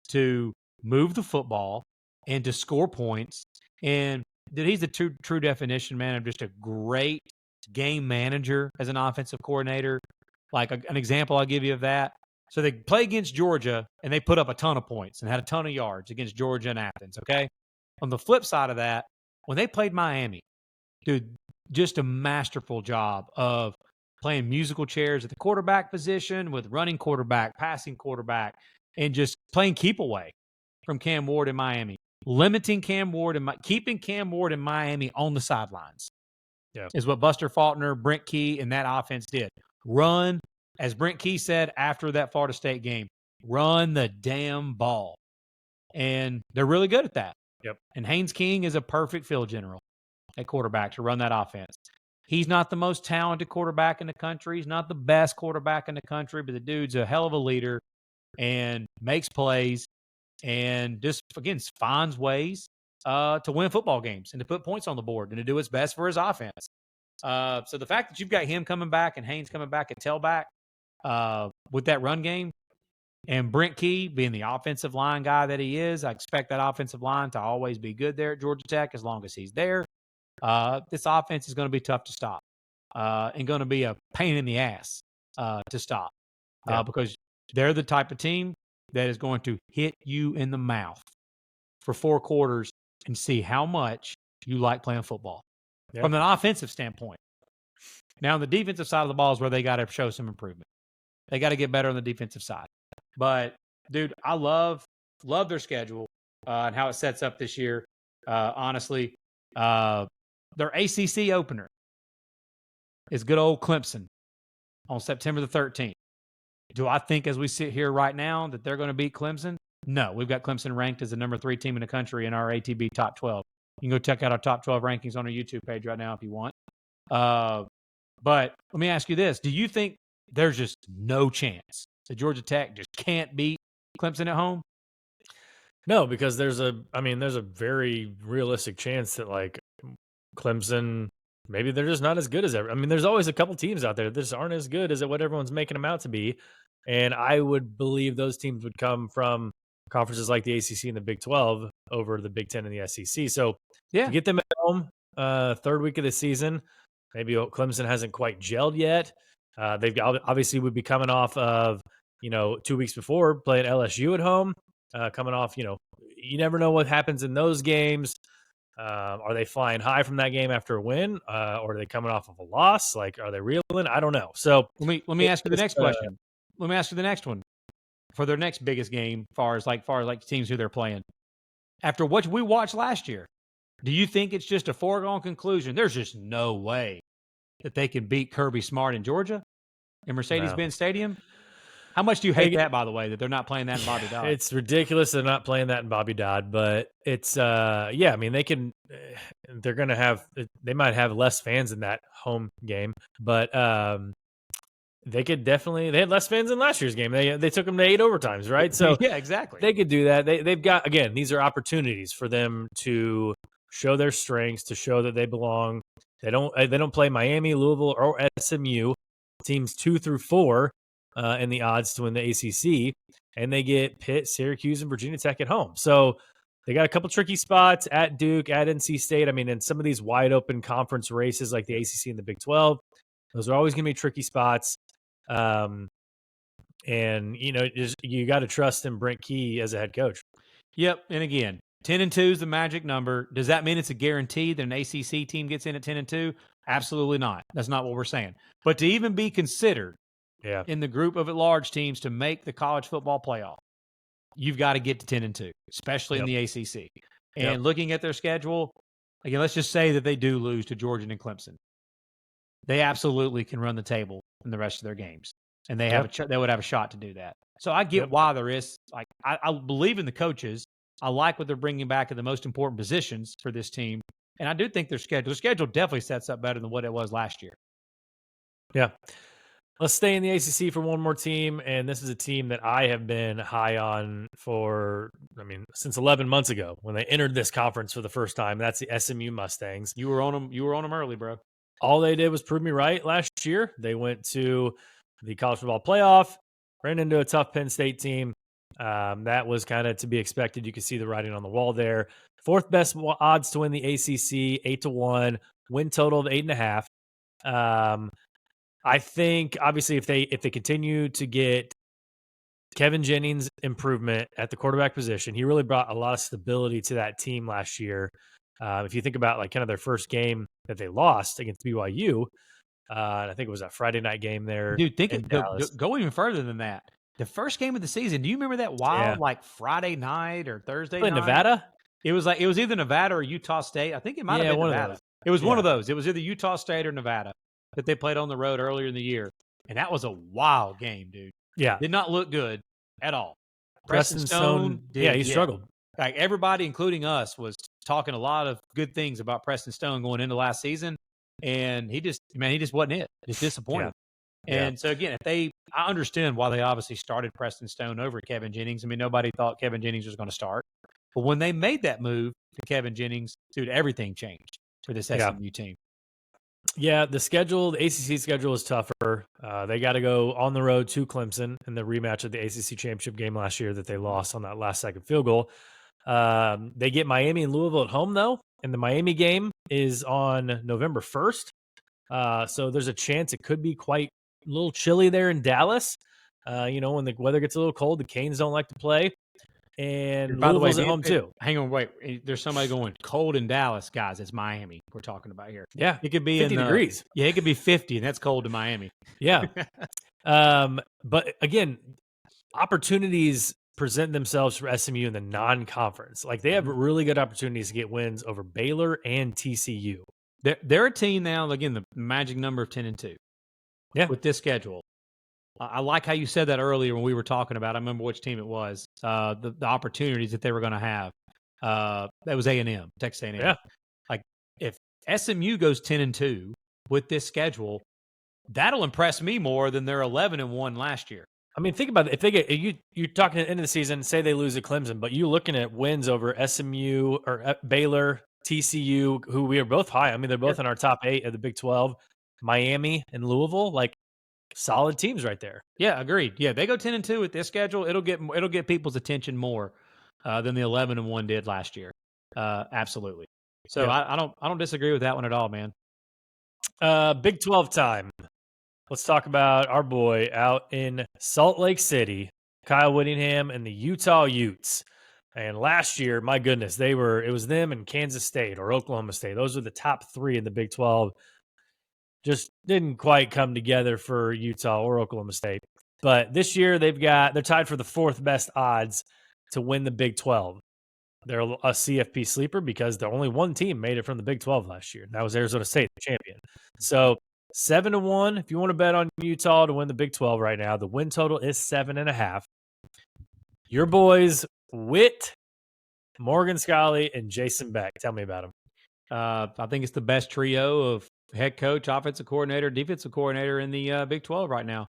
to move the football and to score points. And dude, he's the true definition, man, of just a great game manager as an offensive coordinator. Like an example I'll give you of that. So they play against Georgia, and they put up a ton of points and had a ton of yards against Georgia and Athens, okay? On the flip side of that, when they played Miami, dude, just a masterful job of playing musical chairs at the quarterback position with running quarterback, passing quarterback, and just playing keep away from Cam Ward in Miami, limiting Cam Ward and keeping Cam Ward in Miami on the sidelines. Is what Buster Faulkner, Brent Key, and that offense did. Run, as Brent Key said after that Florida State game, run the damn ball. And they're really good at that. Yep. And Haynes King is a perfect field general at quarterback to run that offense. He's not the most talented quarterback in the country. He's not the best quarterback in the country, but the dude's a hell of a leader and makes plays and just, again, finds ways to win football games and to put points on the board and to do what's best for his offense. So the fact that you've got him coming back and Haynes coming back at tailback with that run game, and Brent Key being the offensive line guy that he is, I expect that offensive line to always be good there at Georgia Tech as long as he's there. This offense is going to be tough to stop and going to be a pain in the ass to stop because they're the type of team that is going to hit you in the mouth for 4 quarters and see how much you like playing football from an offensive standpoint. Now, on the defensive side of the ball is where they got to show some improvement. They got to get better on the defensive side. But, dude, I love their schedule and how it sets up this year. Honestly, their ACC opener is good old Clemson on September the 13th. Do I think as we sit here right now that they're going to beat Clemson? No. We've got Clemson ranked as the number 3 team in the country in our ATB top 12. You can go check out our top 12 rankings on our YouTube page right now if you want. But let me ask you this. Do you think there's just no chance that Georgia Tech just can't beat Clemson at home? No, because there's a very realistic chance that like Clemson, maybe they're just not as good as ever. I mean, there's always a couple teams out there that just aren't as good as what everyone's making them out to be. And I would believe those teams would come from conferences like the ACC and the Big 12 over the Big 10 and the SEC. So to get them at home, 3rd week of the season, maybe Clemson hasn't quite gelled yet. They've obviously would be coming off of, 2 weeks before playing LSU at home, coming off, you never know what happens in those games. Are they flying high from that game after a win? Or are they coming off of a loss? Like, are they reeling? I don't know. So let me ask you the next question. Let me ask you the next one for their next biggest game, far as teams who they're playing. After what we watched last year, do you think it's just a foregone conclusion? There's just no way that they can beat Kirby Smart in Georgia in Mercedes-Benz Stadium. How much do you hate that, by the way, that they're not playing that in Bobby Dodd? It's ridiculous they're not playing that in Bobby Dodd, but it's, I mean, they might have less fans in that home game, but they had less fans in last year's game. They took them to 8 overtimes, right? So yeah, exactly. They could do that. They've got, again, these are opportunities for them to show their strengths, to show that they belong They don't play Miami, Louisville, or SMU, teams 2 through 4 in the odds to win the ACC, and they get Pitt, Syracuse, and Virginia Tech at home. So they got a couple tricky spots at Duke, at NC State. I mean, in some of these wide open conference races like the ACC and the Big 12, those are always going to be tricky spots. And you got to trust in Brent Key as a head coach. Yep, and again, 10-2 is the magic number. Does that mean it's a guarantee that an ACC team gets in at 10-2? Absolutely not. That's not what we're saying. But to even be considered in the group of at-large teams to make the college football playoff, you've got to get to 10-2, especially in the ACC. And looking at their schedule, again, let's just say that they do lose to Georgia and Clemson. They absolutely can run the table in the rest of their games, and they they would have a shot to do that. So I get why there is I believe in the coaches. I like what they're bringing back in the most important positions for this team, and I do think their schedule definitely sets up better than what it was last year. Yeah. Let's stay in the ACC for one more team, and this is a team that I have been high on since 11 months ago when they entered this conference for the first time. That's the SMU Mustangs. You were on them. You were on them early, bro. All they did was prove me right last year. They went to the college football playoff, ran into a tough Penn State team. That was kind of to be expected. You could see the writing on the wall there. Fourth best odds to win the ACC, 8-1, win total of 8.5. I think obviously if they continue to get Kevin Jennings improvement at the quarterback position, he really brought a lot of stability to that team last year. If you think about like kind of their first game that they lost against BYU, and I think it was that Friday night game there. Dude, go even further than that. The first game of the season. Do you remember that wild like Friday night or Thursday night? Nevada? It was either Nevada or Utah State. I think it might have been Nevada. It was one of those. It was either Utah State or Nevada that they played on the road earlier in the year. And that was a wild game, dude. Yeah. Did not look good at all. Preston Stone did. He struggled. Like everybody, including us, was talking a lot of good things about Preston Stone going into last season. And he just wasn't it. Just disappointed. And so again, I understand why they obviously started Preston Stone over Kevin Jennings. I mean, nobody thought Kevin Jennings was going to start. But when they made that move to Kevin Jennings, dude, everything changed for this SMU team. Yeah, the ACC schedule is tougher. They got to go on the road to Clemson in the rematch of the ACC championship game last year that they lost on that last second field goal. They get Miami and Louisville at home, though, and the Miami game is on November 1st. So there's a chance it could be quite a little chilly there in Dallas. When the weather gets a little cold, the Canes don't like to play. And by Louisville's at home too. Hang on, wait. There's somebody going cold in Dallas, guys. It's Miami we're talking about here. Yeah, it could be 50 degrees. Yeah, it could be 50, and that's cold in Miami. Yeah. But again, opportunities present themselves for SMU in the non-conference. Like they have really good opportunities to get wins over Baylor and TCU. They're a team now. Again, the magic number of 10-2. Yeah, with this schedule. I like how you said that earlier when we were talking about, I remember which team it was, the opportunities that they were going to have. That was A&M, Texas A&M. Yeah. Like, if SMU goes 10-2 with this schedule, that'll impress me more than their 11-1 last year. I mean, think about it. If they get you're talking at the end of the season, say they lose to Clemson, but you're looking at wins over SMU or Baylor, TCU, who we are both high. I mean, they're both in our top 8 of the Big 12. Miami and Louisville, like solid teams right there. Yeah, agreed. Yeah, they go 10-2 with this schedule. It'll get people's attention more than the 11-1 did last year. Absolutely. So I don't disagree with that one at all, man. Big 12 time. Let's talk about our boy out in Salt Lake City, Kyle Whittingham and the Utah Utes. And last year, my goodness, it was them and Kansas State or Oklahoma State. Those were the top 3 in the Big 12. Just didn't quite come together for Utah or Oklahoma State. But this year they're tied for the 4th best odds to win the Big 12. They're a CFP sleeper because the only one team made it from the Big 12 last year. And that was Arizona State, the champion. So 7-1, if you want to bet on Utah to win the Big 12 right now, the win total is 7.5. Your boys, Witt, Morgan Scalley, and Jason Beck. Tell me about them. I think it's the best trio of head coach, offensive coordinator, defensive coordinator in the Big 12 right now.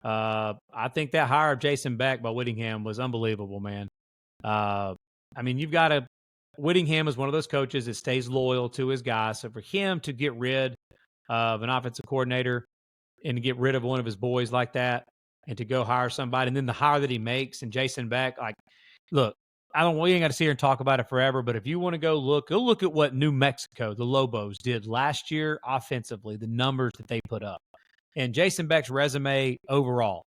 I think that hire of Jason Beck by Whittingham was unbelievable, man. I mean, you've got to Whittingham is one of those coaches that stays loyal to his guys. So for him to get rid of an offensive coordinator and to get rid of one of his boys like that and to go hire somebody, and then the hire that he makes and Jason Beck, like, look, we ain't got to sit here and talk about it forever, but if you want to go look at what New Mexico, the Lobos, did last year offensively, the numbers that they put up. And Jason Beck's resume overall,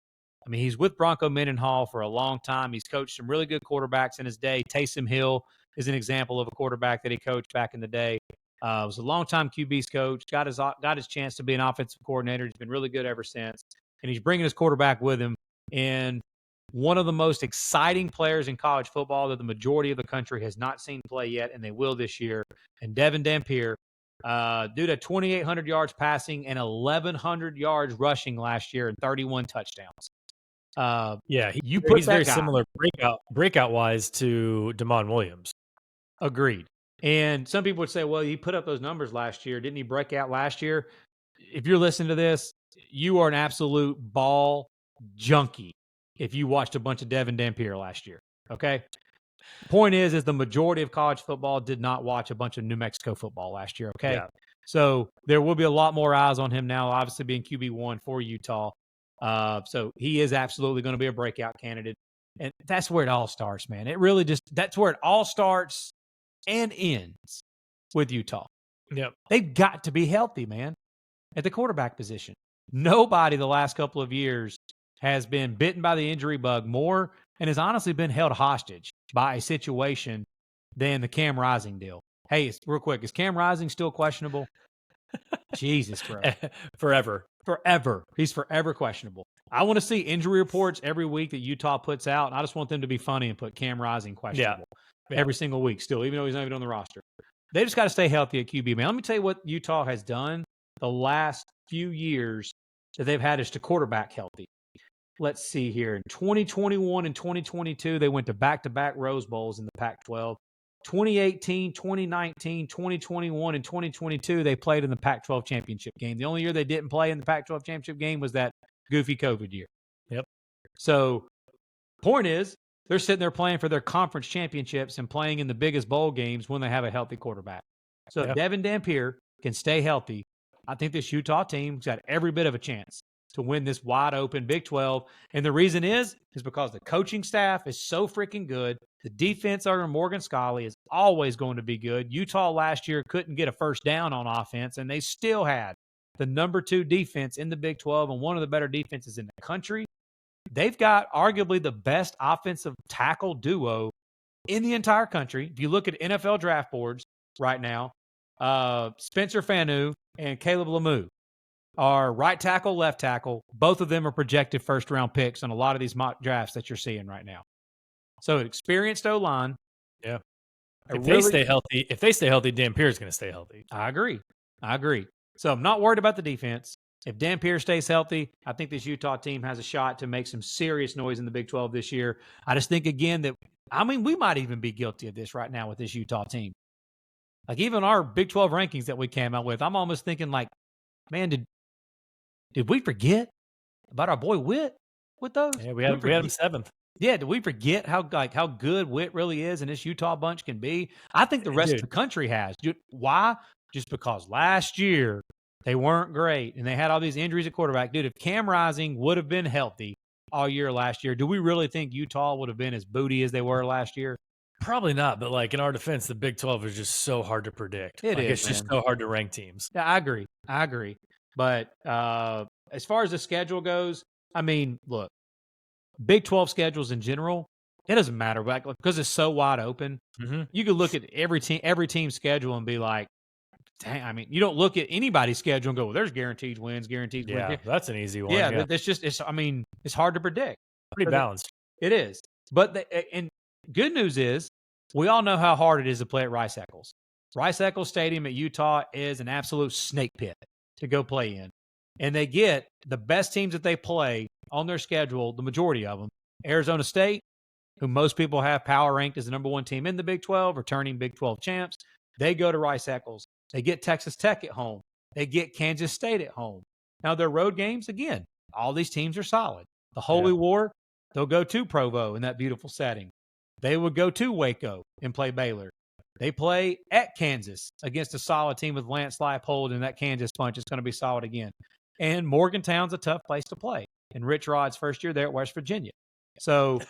I mean, he's with Bronco Mendenhall for a long time. He's coached some really good quarterbacks in his day. Taysom Hill is an example of a quarterback that he coached back in the day. Was a longtime QB's coach, got his chance to be an offensive coordinator. He's been really good ever since. And he's bringing his quarterback with him. And one of the most exciting players in college football that the majority of the country has not seen play yet, and they will this year. And Devin Dampier, due to 2,800 yards passing and 1,100 yards rushing last year and 31 touchdowns. He's very similar breakout wise to Damon Williams. Agreed. And some people would say, well, he put up those numbers last year. Didn't he break out last year? If you're listening to this, you are an absolute ball junkie if you watched a bunch of Devin Dampier last year. Okay. Point is the majority of college football did not watch a bunch of New Mexico football last year. Okay. Yeah. So there will be a lot more eyes on him now, obviously being QB1 for Utah. So he is absolutely going to be a breakout candidate. And that's where it all starts, man. That's where it all starts and ends with Utah. Yep. They've got to be healthy, man, at the quarterback position. Nobody the last couple of years has been bitten by the injury bug more and has honestly been held hostage by a situation than the Cam Rising deal. Hey, real quick, is Cam Rising still questionable? Jesus Christ. Forever. He's forever questionable. I want to see injury reports every week that Utah puts out, and I just want them to be funny and put Cam Rising questionable every single week still, even though he's not even on the roster. They just got to stay healthy at QB, man. Let me tell you what Utah has done the last few years that they've had is to quarterback healthy. Let's see here. In 2021 and 2022, they went to back-to-back Rose Bowls in the Pac-12. 2018, 2019, 2021, and 2022, they played in the Pac-12 championship game. The only year they didn't play in the Pac-12 championship game was that goofy COVID year. Yep. So, point is, they're sitting there playing for their conference championships and playing in the biggest bowl games when they have a healthy quarterback. So, if Devin Dampier can stay healthy, I think this Utah team's got every bit of a chance to win this wide open Big 12. And the reason is because the coaching staff is so freaking good. The defense under Morgan Scalley is always going to be good. Utah last year couldn't get a first down on offense, and they still had the number 2 defense in the Big 12 and one of the better defenses in the country. They've got arguably the best offensive tackle duo in the entire country. If you look at NFL draft boards right now, Spencer Fanu and Caleb Lemieux are right tackle, left tackle. Both of them are projected first-round picks on a lot of these mock drafts that you're seeing right now. So experienced O-line. Yeah. If they stay healthy, Dampier is going to stay healthy. I agree. So I'm not worried about the defense. If Dampier stays healthy, I think this Utah team has a shot to make some serious noise in the Big 12 this year. I just think, again, we might even be guilty of this right now with this Utah team. Like, even our Big 12 rankings that we came out with, I'm almost thinking, like, man, did we forget about our boy Witt with those? Yeah, we had him 7th. Yeah, did we forget how good Witt really is and this Utah bunch can be? I think the rest of the country has. Why? Just because last year they weren't great and they had all these injuries at quarterback. Dude, if Cam Rising would have been healthy all year last year, do we really think Utah would have been as booty as they were last year? Probably not, but like in our defense, the Big 12 is just so hard to predict. It's just so hard to rank teams. Yeah, I agree. But as far as the schedule goes, I mean, look, Big 12 schedules in general, it doesn't matter, because it's so wide open. Mm-hmm. You could look at every team's schedule and be like, dang, I mean, you don't look at anybody's schedule and go, well, there's guaranteed wins. Yeah, that's an easy one. Yeah, it's hard to predict. Pretty balanced. It is. But and good news is, we all know how hard it is to play at Rice Eccles. Rice Eccles Stadium at Utah is an absolute snake pit to go play in. And they get the best teams that they play on their schedule, the majority of them. Arizona State, who most people have power ranked as the number 1 team in the Big 12, returning Big 12 champs. They go to Rice Eccles. They get Texas Tech at home. They get Kansas State at home. Now, their road games, again, all these teams are solid. The Holy War, they'll go to Provo in that beautiful setting. They would go to Waco and play Baylor. They play at Kansas against a solid team with Lance Leipold, and that Kansas punch is going to be solid again. And Morgantown's a tough place to play. And Rich Rod's first year there at West Virginia. So,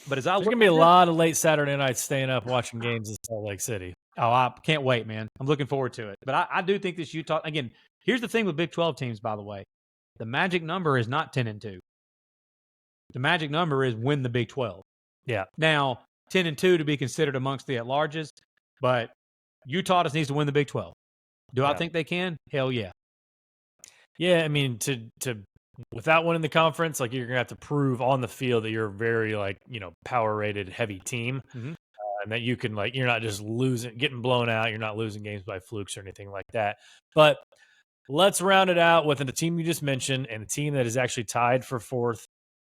but as I There's look going to be at a this, lot of late Saturday nights staying up watching games in Salt Lake City. oh, I can't wait, man. I'm looking forward to it. But I do think this Utah, again, here's the thing with Big 12 teams, by the way. The magic number is not 10-2. The magic number is win the Big 12. Yeah. Now, 10-2 to be considered amongst the at-larges, but Utah just needs to win the Big 12. Do I think they can? Hell yeah. Yeah, I mean, to without winning the conference, like you're gonna have to prove on the field that you're a very power rated heavy team, and that you can you're not just getting blown out. You're not losing games by flukes or anything like that. But let's round it out with the team you just mentioned and a team that is actually tied for fourth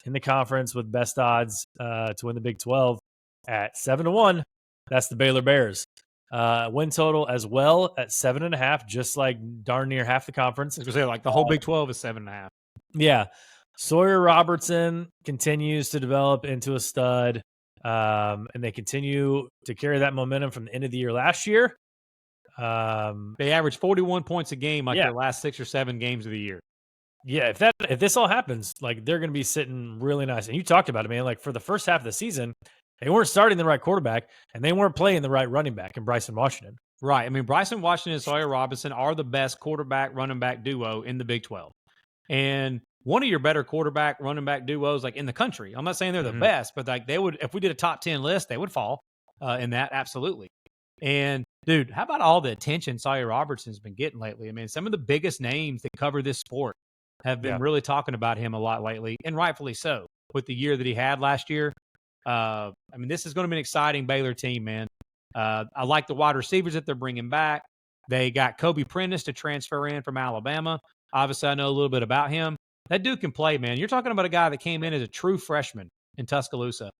in the conference with best odds to win the Big 12 at 7-1. That's the Baylor Bears. Win total as well at 7.5, just like darn near half the conference. I was gonna say, like, the whole Big 12 is 7.5. Yeah. Sawyer Robertson continues to develop into a stud, and they continue to carry that momentum from the end of the year last year. They averaged 41 points a game their last 6 or 7 games of the year. Yeah, if this all happens, they're going to be sitting really nice. And you talked about it, man. Like for the first half of the season, they weren't starting the right quarterback, and they weren't playing the right running back in Bryson Washington. Right. I mean, Bryson Washington and Sawyer Robinson are the best quarterback running back duo in the Big 12. And one of your better quarterback running back duos in the country. I'm not saying they're the best, but they would, if we did a top 10 list, they would fall in that. Absolutely. And dude, how about all the attention Sawyer Robertson's been getting lately? I mean, some of the biggest names that cover this sport have been really talking about him a lot lately, and rightfully so, with the year that he had last year. I mean, this is going to be an exciting Baylor team, man. I like the wide receivers that they're bringing back. They got Kobe Prentice to transfer in from Alabama. Obviously, I know a little bit about him. That dude can play, man. You're talking about a guy that came in as a true freshman in Tuscaloosa,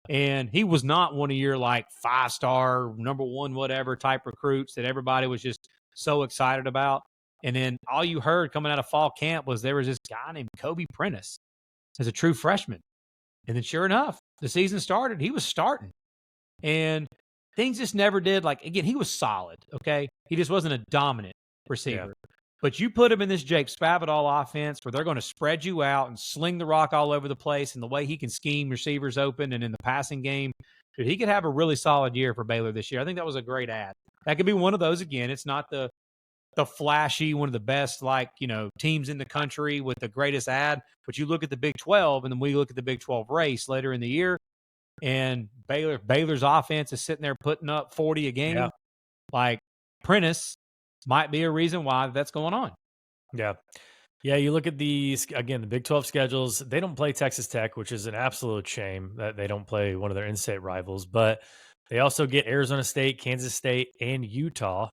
and he was not one of your 5-star, number one, whatever type recruits that everybody was just so excited about. And then all you heard coming out of fall camp was there was this guy named Kobe Prentice as a true freshman. And then sure enough, the season started. He was starting. And things just never did. Again, he was solid, okay? He just wasn't a dominant receiver. Yeah. But you put him in this Jake Spavital offense where they're going to spread you out and sling the rock all over the place, and the way he can scheme receivers open and in the passing game, dude, he could have a really solid year for Baylor this year. I think that was a great ad. That could be one of those again. It's not the flashy, one of the best, teams in the country with the greatest ad. But you look at the Big 12, and then we look at the Big 12 race later in the year, and Baylor's offense is sitting there putting up 40 a game. Yeah. Prentice might be a reason why that's going on. Yeah. Yeah, you look at the Big 12 schedules. They don't play Texas Tech, which is an absolute shame that they don't play one of their in-state rivals. But they also get Arizona State, Kansas State, and Utah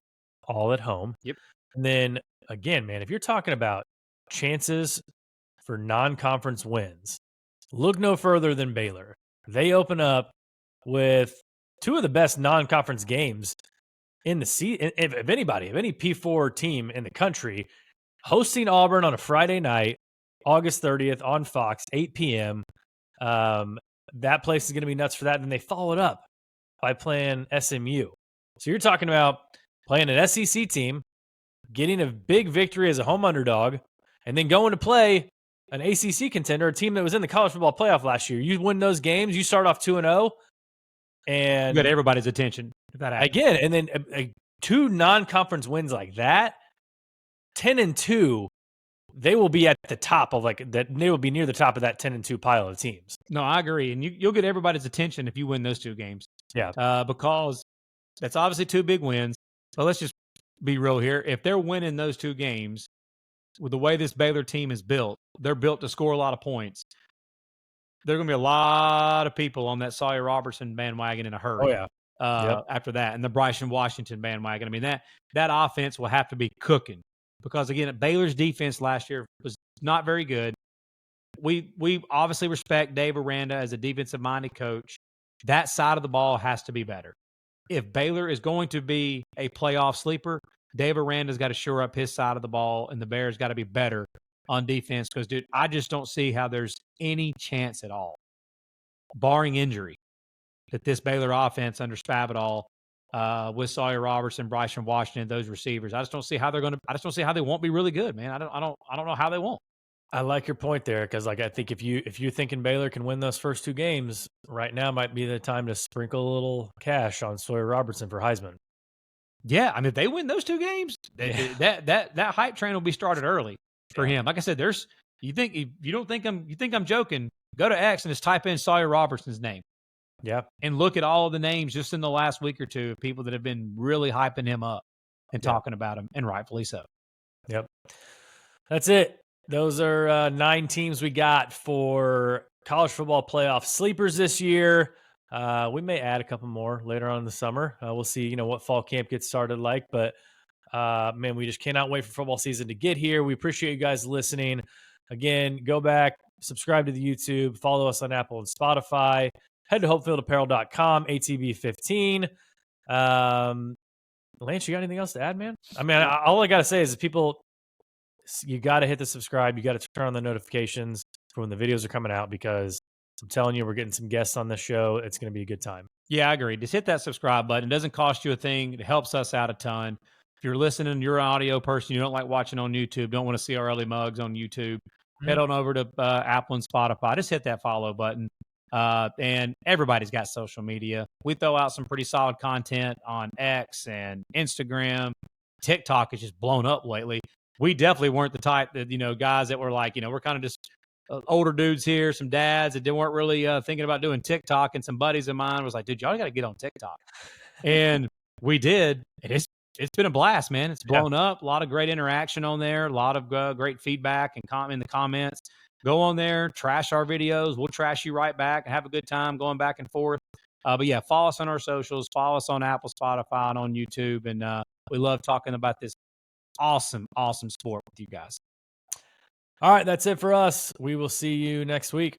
all at home. Yep. And then, again, man, if you're talking about chances for non-conference wins, look no further than Baylor. They open up with two of the best non-conference games in the season, if any P4 team in the country, hosting Auburn on a Friday night, August 30th on Fox, 8 p.m. That place is going to be nuts for that. And they follow it up by playing SMU. So you're talking about playing an SEC team, getting a big victory as a home underdog, and then going to play an ACC contender, a team that was in the college football playoff last year. You win those games, you start off 2-0, and you got everybody's attention. Again, and then two non-conference wins like that, 10-2, they will be at the top of that. They will be near the top of that 10-2 pile of teams. No, I agree, and you'll get everybody's attention if you win those two games. Yeah, because that's obviously two big wins. So let's just be real here. If they're winning those two games, with the way this Baylor team is built, they're built to score a lot of points. There are going to be a lot of people on that Sawyer Robertson bandwagon in a hurry. Oh, yeah. After that, and the Bryson Washington bandwagon. I mean, that offense will have to be cooking because, again, Baylor's defense last year was not very good. We obviously respect Dave Aranda as a defensive-minded coach. That side of the ball has to be better. If Baylor is going to be a playoff sleeper, Dave Aranda's got to shore up his side of the ball, and the Bears got to be better on defense because, dude, I just don't see how there's any chance at all, barring injury, that this Baylor offense under Spavital with Sawyer Robertson, Bryson Washington, those receivers. I just don't see how they're going to. I just don't see how they won't be really good, man. I don't know how they won't. I like your point there because, like, I think if you're thinking Baylor can win those first 2 games, right now might be the time to sprinkle a little cash on Sawyer Robertson for Heisman. Yeah, I mean, if they win those 2 games, Yeah. that hype train will be started early for Yeah. him. Like I said, there's you think I'm joking? Go to X and just type in Sawyer Robertson's name Yeah. and look at all of the names just in the last week or two of people that have been really hyping him up and Yeah. talking about him, and rightfully so. Yep. That's it. Those are 9 teams we got for college football playoff sleepers this year. We may add a couple more later on in the summer. We'll see, what fall camp gets started like. But man, we just cannot wait for football season to get here. We appreciate you guys listening. Again, go back, subscribe to the YouTube, follow us on Apple and Spotify. Head to hopefieldapparel.com, ATB15. Lance, you got anything else to add, man? I mean, all I got to say is you got to hit the subscribe. You got to turn on the notifications for when the videos are coming out, because I'm telling you, we're getting some guests on this show. It's going to be a good time. Yeah, I agree. Just hit that subscribe button. It doesn't cost you a thing. It helps us out a ton. If you're listening, you're an audio person, you don't like watching on YouTube, don't want to see our early mugs on YouTube, head on over to Apple and Spotify. Just hit that follow button. And everybody's got social media. We throw out some pretty solid content on X and Instagram. TikTok has just blown up lately. We definitely weren't the type that, guys that were like, we're kind of just older dudes here, some dads that weren't really thinking about doing TikTok. And some buddies of mine was like, dude, y'all got to get on TikTok. And we did. It's been a blast, man. It's blown up. A lot of great interaction on there. A lot of great feedback and in the comments. Go on there, trash our videos. We'll trash you right back and have a good time going back and forth. But yeah, follow us on our socials. Follow us on Apple, Spotify, and on YouTube. And we love talking about this awesome, awesome sport with you guys. All right, that's it for us. We will see you next week.